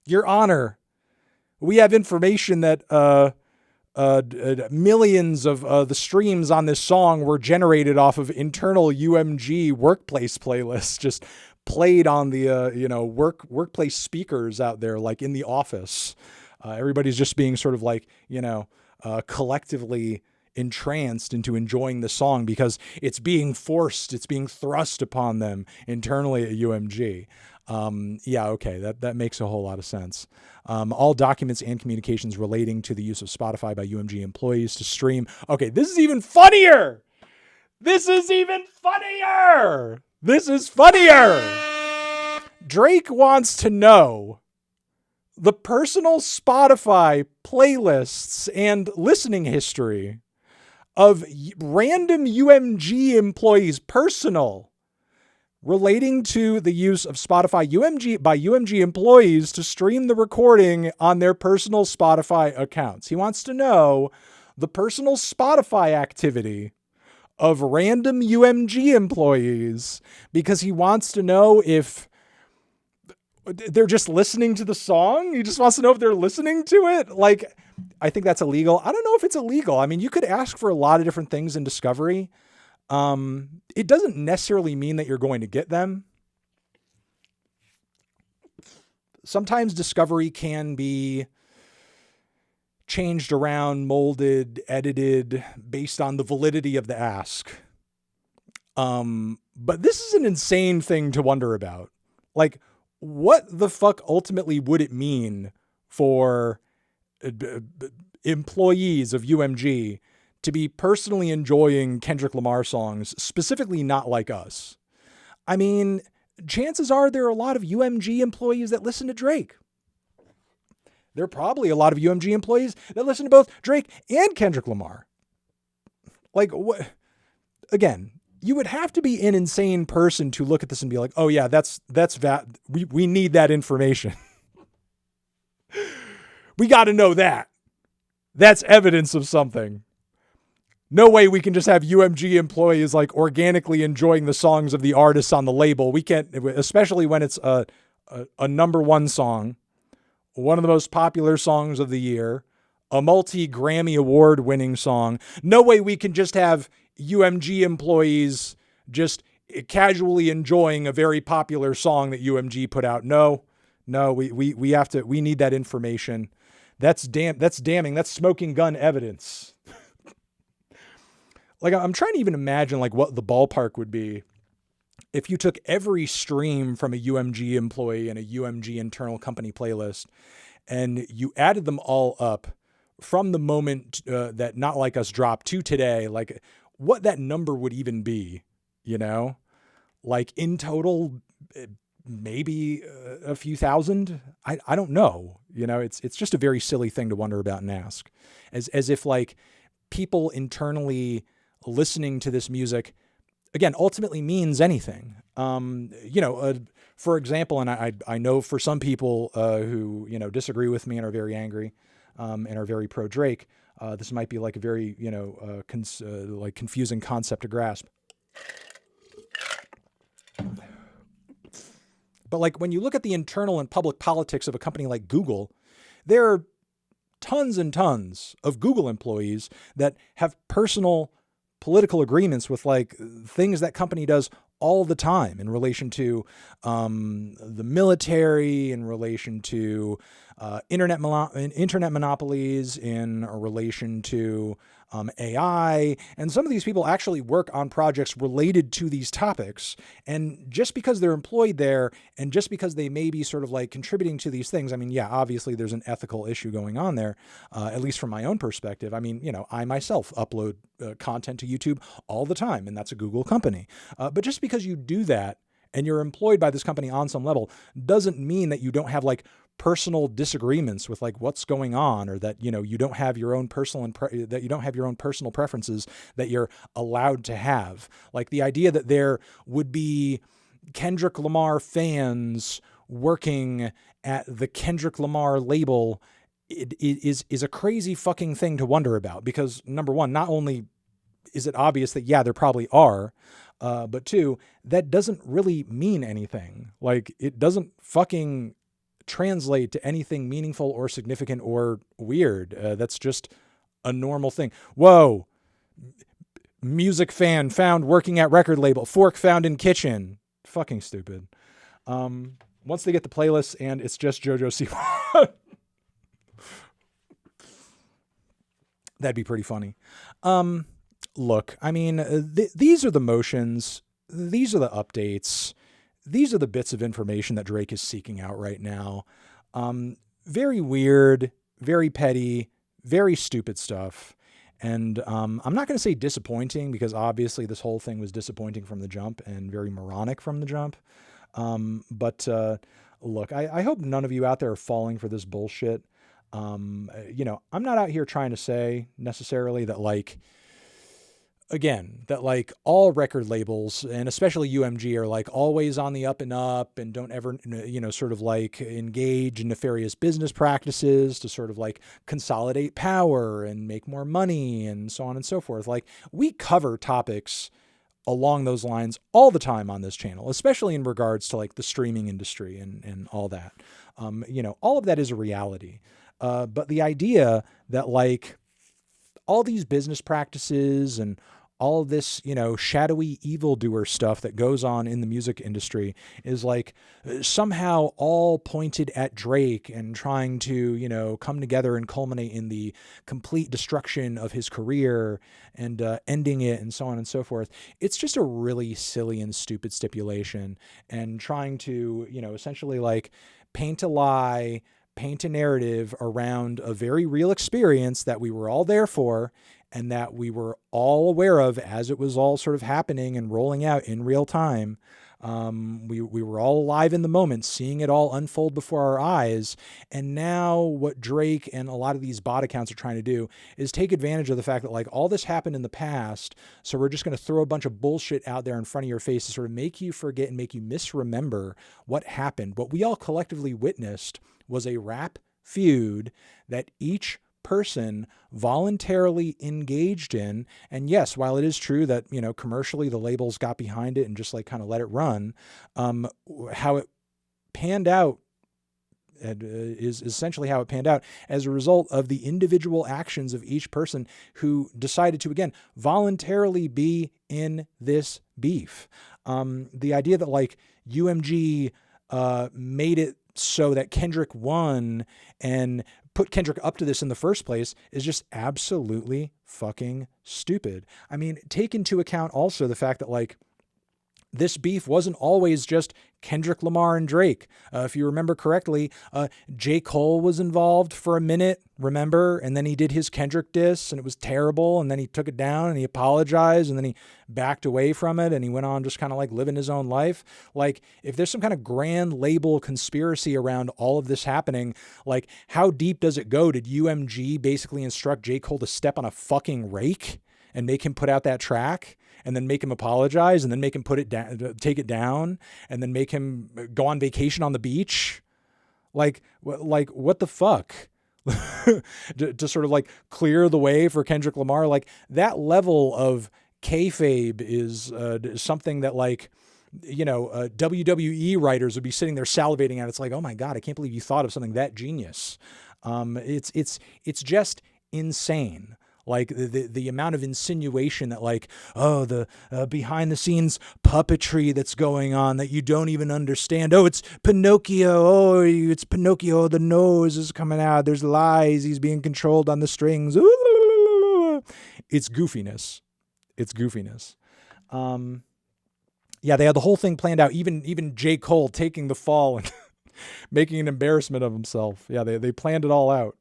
Speaker 1: Your Honor, we have information that millions of the streams on this song were generated off of internal UMG workplace playlists, just played on the workplace speakers out there, like in the office. Everybody's just being sort of like, collectively entranced into enjoying the song because it's being thrust upon them internally at UMG. Yeah, okay, that makes a whole lot of sense. All documents and communications relating to the use of Spotify by UMG employees to stream. Okay, this is even funnier. This is funnier. Drake wants to know the personal Spotify playlists and listening history of random UMG employees, personal, relating to the use of Spotify by UMG employees to stream the recording on their personal Spotify accounts. He wants to know the personal Spotify activity of random UMG employees because he wants to know if they're just listening to the song. He just wants to know if they're listening to it. Like, I think that's illegal. I don't know if it's illegal. I mean, you could ask for a lot of different things in discovery. It doesn't necessarily mean that you're going to get them. Sometimes discovery can be changed around, molded, edited based on the validity of the ask. But this is an insane thing to wonder about. Like, what the fuck ultimately would it mean for employees of UMG to be personally enjoying Kendrick Lamar songs, specifically Not Like Us? I mean, chances are there are a lot of UMG employees that listen to Drake. There are probably a lot of UMG employees that listen to both Drake and Kendrick Lamar. Like, what? Again, you would have to be an insane person to look at this and be like, oh yeah, we need that information. We got to know that. That's evidence of something. No way we can just have UMG employees like organically enjoying the songs of the artists on the label. We can't, especially when it's a number one song, one of the most popular songs of the year, a multi-Grammy award winning song. No way we can just have UMG employees just casually enjoying a very popular song that UMG put out. No, we need that information. That's damning. That's smoking gun evidence. Like, I'm trying to even imagine like what the ballpark would be if you took every stream from a UMG employee and a UMG internal company playlist and you added them all up from the moment that Not Like Us dropped to today, like what that number would even be, you know? Like in total, maybe a few thousand. I don't know. You know, it's just a very silly thing to wonder about and ask, as if like people internally listening to this music again ultimately means anything. For example, and I know for some people who disagree with me and are very angry and are very pro Drake, this might be like a very like confusing concept to grasp. But like when you look at the internal and public politics of a company like Google, there are tons and tons of Google employees that have personal political agreements with like things that company does all the time in relation to the military, in relation to internet monopolies, in relation to AI. And some of these people actually work on projects related to these topics. And just because they're employed there and just because they may be sort of like contributing to these things, I mean, yeah, obviously there's an ethical issue going on there, at least from my own perspective. I mean, I myself upload content to YouTube all the time, and that's a Google company. But just because you do that and you're employed by this company on some level doesn't mean that you don't have like personal disagreements with like what's going on, or that you don't have your own personal that you don't have your own personal preferences that you're allowed to have. Like the idea that there would be Kendrick Lamar fans working at the Kendrick Lamar label is a crazy fucking thing to wonder about, because number one, not only is it obvious that yeah, there probably are, but two, that doesn't really mean anything. Like it doesn't fucking translate to anything meaningful or significant or weird. That's just a normal thing. Whoa, music fan found working at record label, fork found in kitchen. Fucking stupid. Once they get the playlist and it's just JoJo Siwa, that'd be pretty funny. Look, I mean, these are the motions. These are the updates. These are the bits of information that Drake is seeking out right now. Very weird, very petty, very stupid stuff. And I'm not going to say disappointing, because obviously this whole thing was disappointing from the jump and very moronic from the jump. But look, I hope none of you out there are falling for this bullshit. I'm not out here trying to say necessarily that like, again, that like all record labels and especially UMG are like always on the up and up and don't ever, sort of like engage in nefarious business practices to sort of like consolidate power and make more money and so on and so forth. Like we cover topics along those lines all the time on this channel, especially in regards to like the streaming industry and all that. All of that is a reality. But the idea that like all these business practices and all of this, shadowy evildoer stuff that goes on in the music industry is like somehow all pointed at Drake and trying to, come together and culminate in the complete destruction of his career and ending it and so on and so forth. It's just a really silly and stupid stipulation, and trying to, essentially like paint a lie, paint a narrative around a very real experience that we were all there for and that we were all aware of as it was all sort of happening and rolling out in real time. We were all alive in the moment, seeing it all unfold before our eyes. And now what Drake and a lot of these bot accounts are trying to do is take advantage of the fact that like all this happened in the past. So we're just going to throw a bunch of bullshit out there in front of your face to sort of make you forget and make you misremember what happened. What we all collectively witnessed was a rap feud that each person voluntarily engaged in. And yes, while it is true that, commercially the labels got behind it and just like kind of let it run, how it panned out is essentially how it panned out as a result of the individual actions of each person who decided to, again, voluntarily be in this beef. The idea that like UMG made it so that Kendrick won and put Kendrick up to this in the first place is just absolutely fucking stupid. I mean, take into account also the fact that like this beef wasn't always just Kendrick Lamar and Drake. If you remember correctly, J. Cole was involved for a minute, remember? And then he did his Kendrick diss and it was terrible. And then he took it down and he apologized and then he backed away from it and he went on just kind of like living his own life. Like if there's some kind of grand label conspiracy around all of this happening, like how deep does it go? Did UMG basically instruct J. Cole to step on a fucking rake and make him put out that track? And then make him apologize and then make him put it down, take it down, and then make him go on vacation on the beach. Like what the fuck? to sort of like clear the way for Kendrick Lamar. Like that level of kayfabe is something that like, WWE writers would be sitting there salivating at. It's like, oh my God, I can't believe you thought of something that genius. It's just insane. Like the amount of insinuation that like, oh, the behind the scenes puppetry that's going on that you don't even understand. Oh, it's Pinocchio. Oh, it's Pinocchio. The nose is coming out. There's lies. He's being controlled on the strings. It's goofiness. It's goofiness. Yeah, they had the whole thing planned out. Even J. Cole taking the fall and making an embarrassment of himself. Yeah, they planned it all out.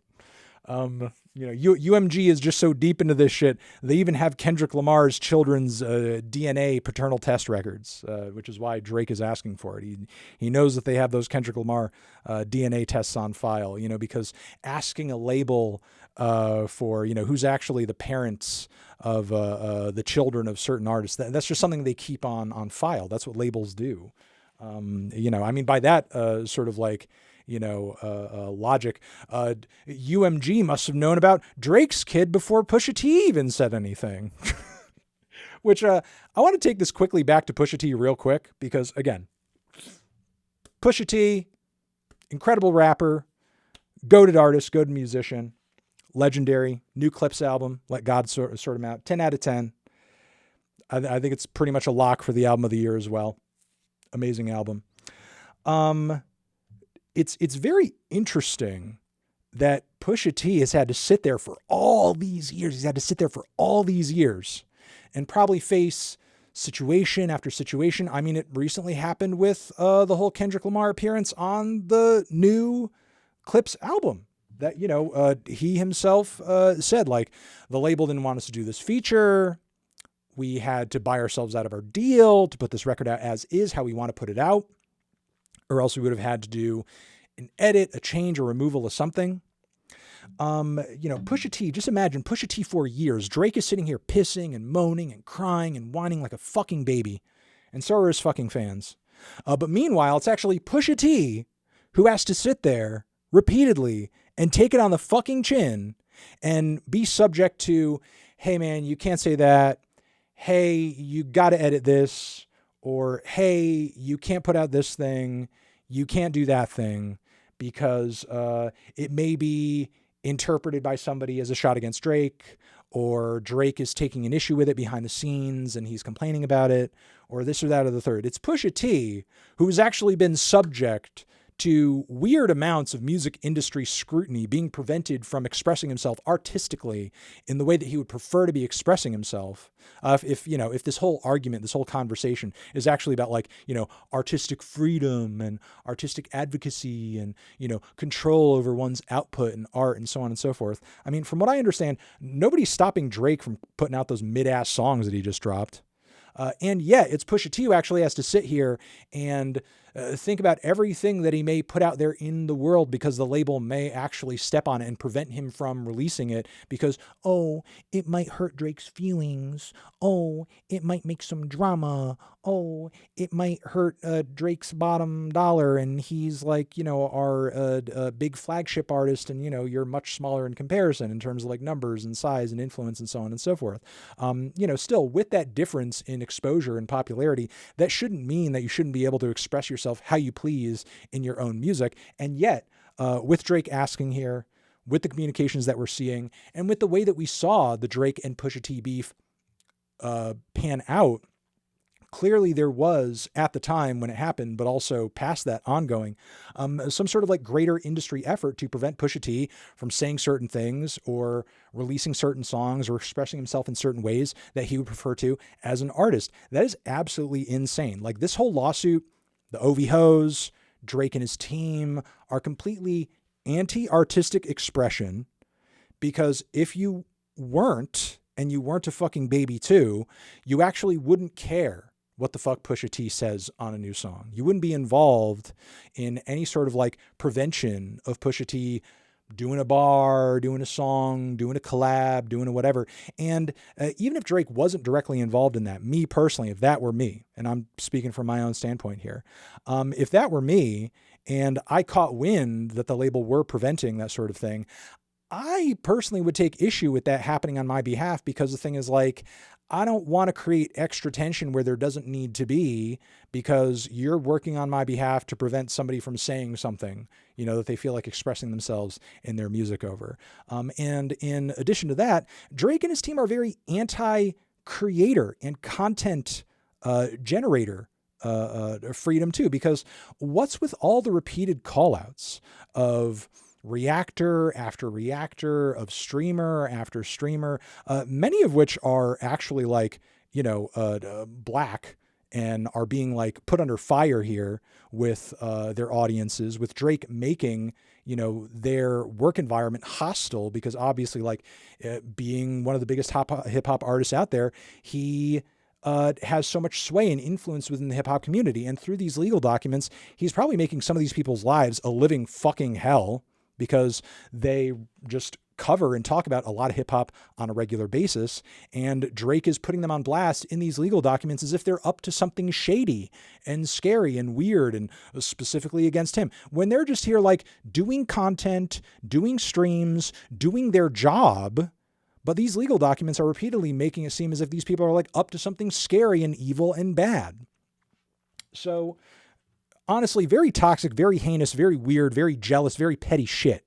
Speaker 1: UMG is just so deep into this shit. They even have Kendrick Lamar's children's DNA paternal test records, which is why Drake is asking for it. He knows that they have those Kendrick Lamar DNA tests on file, because asking a label for, who's actually the parents of the children of certain artists, that's just something they keep on file. That's what labels do. By that sort of like, logic, UMG must have known about Drake's kid before Pusha T even said anything. Which I want to take this quickly back to Pusha T real quick, because again, Pusha T, incredible rapper, goated artist, goated musician, legendary, new Clips album, Let God Sort Him Out, 10 out of 10. I think it's pretty much a lock for the album of the year as well. Amazing album. It's very interesting that Pusha T has had to sit there for all these years. He's had to sit there for all these years and probably face situation after situation. I mean, it recently happened with the whole Kendrick Lamar appearance on the new Clips album that, he himself said, like, the label didn't want us to do this feature. We had to buy ourselves out of our deal to put this record out as is, how we want to put it out. Or else we would have had to do an edit, a change, or removal of something. Pusha T, just imagine Pusha T for years. Drake is sitting here pissing and moaning and crying and whining like a fucking baby. And so are his fucking fans. But meanwhile, it's actually Pusha T who has to sit there repeatedly and take it on the fucking chin and be subject to, hey man, you can't say that. Hey, you got to edit this. Or, hey, you can't put out this thing. You can't do that thing because it may be interpreted by somebody as a shot against Drake, or Drake is taking an issue with it behind the scenes and he's complaining about it, or this or that or the third. It's Pusha T who has actually been subject to weird amounts of music industry scrutiny, being prevented from expressing himself artistically in the way that he would prefer to be expressing himself. If this whole argument, this whole conversation is actually about like, artistic freedom and artistic advocacy and, control over one's output and art and so on and so forth. I mean, from what I understand, nobody's stopping Drake from putting out those mid-ass songs that he just dropped. And yet it's Pusha T who actually has to sit here and think about everything that he may put out there in the world because the label may actually step on it and prevent him from releasing it because, oh, it might hurt Drake's feelings. Oh, it might make some drama. Oh, it might hurt Drake's bottom dollar. And he's like, our big flagship artist. And, you're much smaller in comparison in terms of like numbers and size and influence and so on and so forth. Still with that difference in exposure and popularity, that shouldn't mean that you shouldn't be able to express yourself how you please in your own music. And yet, with Drake asking here, with the communications that we're seeing, and with the way that we saw the Drake and Pusha T beef pan out, clearly there was at the time when it happened, but also past that ongoing, some sort of like greater industry effort to prevent Pusha T from saying certain things or releasing certain songs or expressing himself in certain ways that he would prefer to as an artist. That is absolutely insane. Like this whole lawsuit, the OV Hoes, Drake and his team are completely anti-artistic expression, because if you weren't, and you weren't a fucking baby too, you actually wouldn't care what the fuck Pusha T says on a new song. You wouldn't be involved in any sort of like prevention of Pusha T doing a bar, doing a song, doing a collab, doing a whatever. And even if Drake wasn't directly involved in that, me personally, if that were me, and I'm speaking from my own standpoint here, if that were me and I caught wind that the label were preventing that sort of thing, I personally would take issue with that happening on my behalf, because the thing is like, I don't want to create extra tension where there doesn't need to be, because you're working on my behalf to prevent somebody from saying something, you know, that they feel like expressing themselves in their music over. And in addition to that, Drake and his team are very anti-creator and content generator freedom too, because what's with all the repeated callouts of reactor after reactor, of streamer after streamer, many of which are actually like, you know, black and are being like put under fire here with their audiences, with Drake making, you know, their work environment hostile, because obviously like being one of the biggest hip hop artists out there, he has so much sway and influence within the hip hop community. And through these legal documents, he's probably making some of these people's lives a living fucking hell, because they just cover and talk about a lot of hip hop on a regular basis. And Drake is putting them on blast in these legal documents as if they're up to something shady and scary and weird, and specifically against him, when they're just here like doing content, doing streams, doing their job. But these legal documents are repeatedly making it seem as if these people are like up to something scary and evil and bad. So honestly, very toxic, very heinous, very weird, very jealous, very petty shit.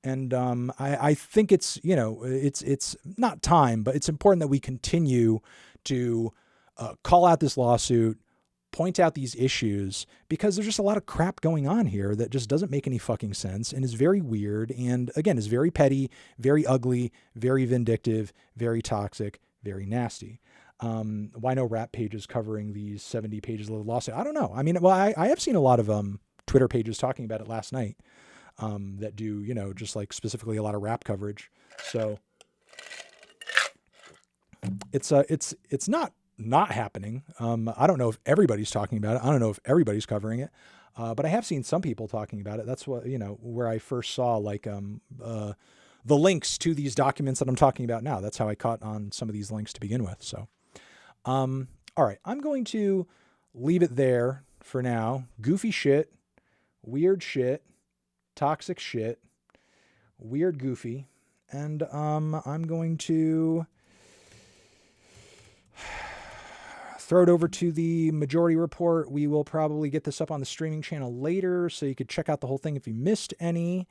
Speaker 1: And I think it's, you know, it's not time, but it's important that we continue to call out this lawsuit, point out these issues, because there's just a lot of crap going on here that just doesn't make any fucking sense and is very weird. And again, is very petty, very ugly, very vindictive, very toxic, very nasty. Why no rap pages covering these 70 pages of the lawsuit? I don't know. I mean, well, I have seen a lot of Twitter pages talking about it last night that do, you know, just like specifically a lot of rap coverage. So it's not happening. I don't know if everybody's talking about it. I don't know if everybody's covering it. But I have seen some people talking about it. That's what, you know, where I first saw like the links to these documents that I'm talking about now. That's how I caught on some of these links to begin with. So all right, I'm going to leave it there for now. Goofy shit, weird shit, toxic shit, weird goofy. And I'm going to throw it over to the Majority Report. We will probably get this up on the streaming channel later, so you could check out the whole thing if you missed any.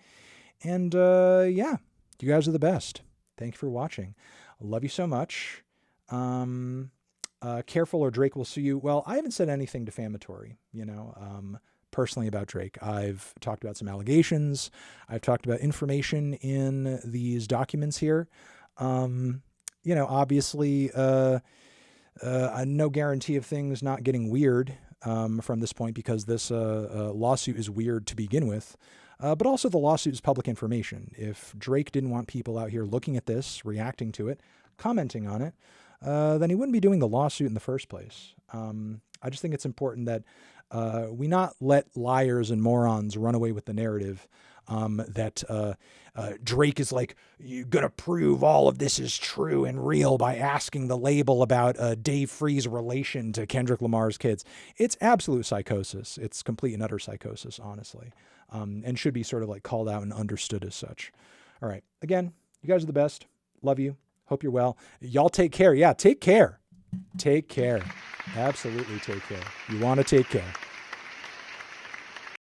Speaker 1: And yeah, you guys are the best. Thank you for watching. I love you so much. Careful or Drake will sue you. Well, I haven't said anything defamatory, you know, personally about Drake. I've talked about some allegations. I've talked about information in these documents here. You know, obviously, no guarantee of things not getting weird from this point, because this lawsuit is weird to begin with. But also the lawsuit is public information. If Drake didn't want people out here looking at this, reacting to it, commenting on it, then he wouldn't be doing the lawsuit in the first place. I just think it's important that we not let liars and morons run away with the narrative that Drake is like, you're going to prove all of this is true and real by asking the label about Dave Free's relation to Kendrick Lamar's kids. It's absolute psychosis. It's complete and utter psychosis, honestly, and should be sort of like called out and understood as such. All right. Again, you guys are the best. Love you. Hope you're well. Y'all take care. Yeah, take care. Take care. Absolutely take care. You want to take care.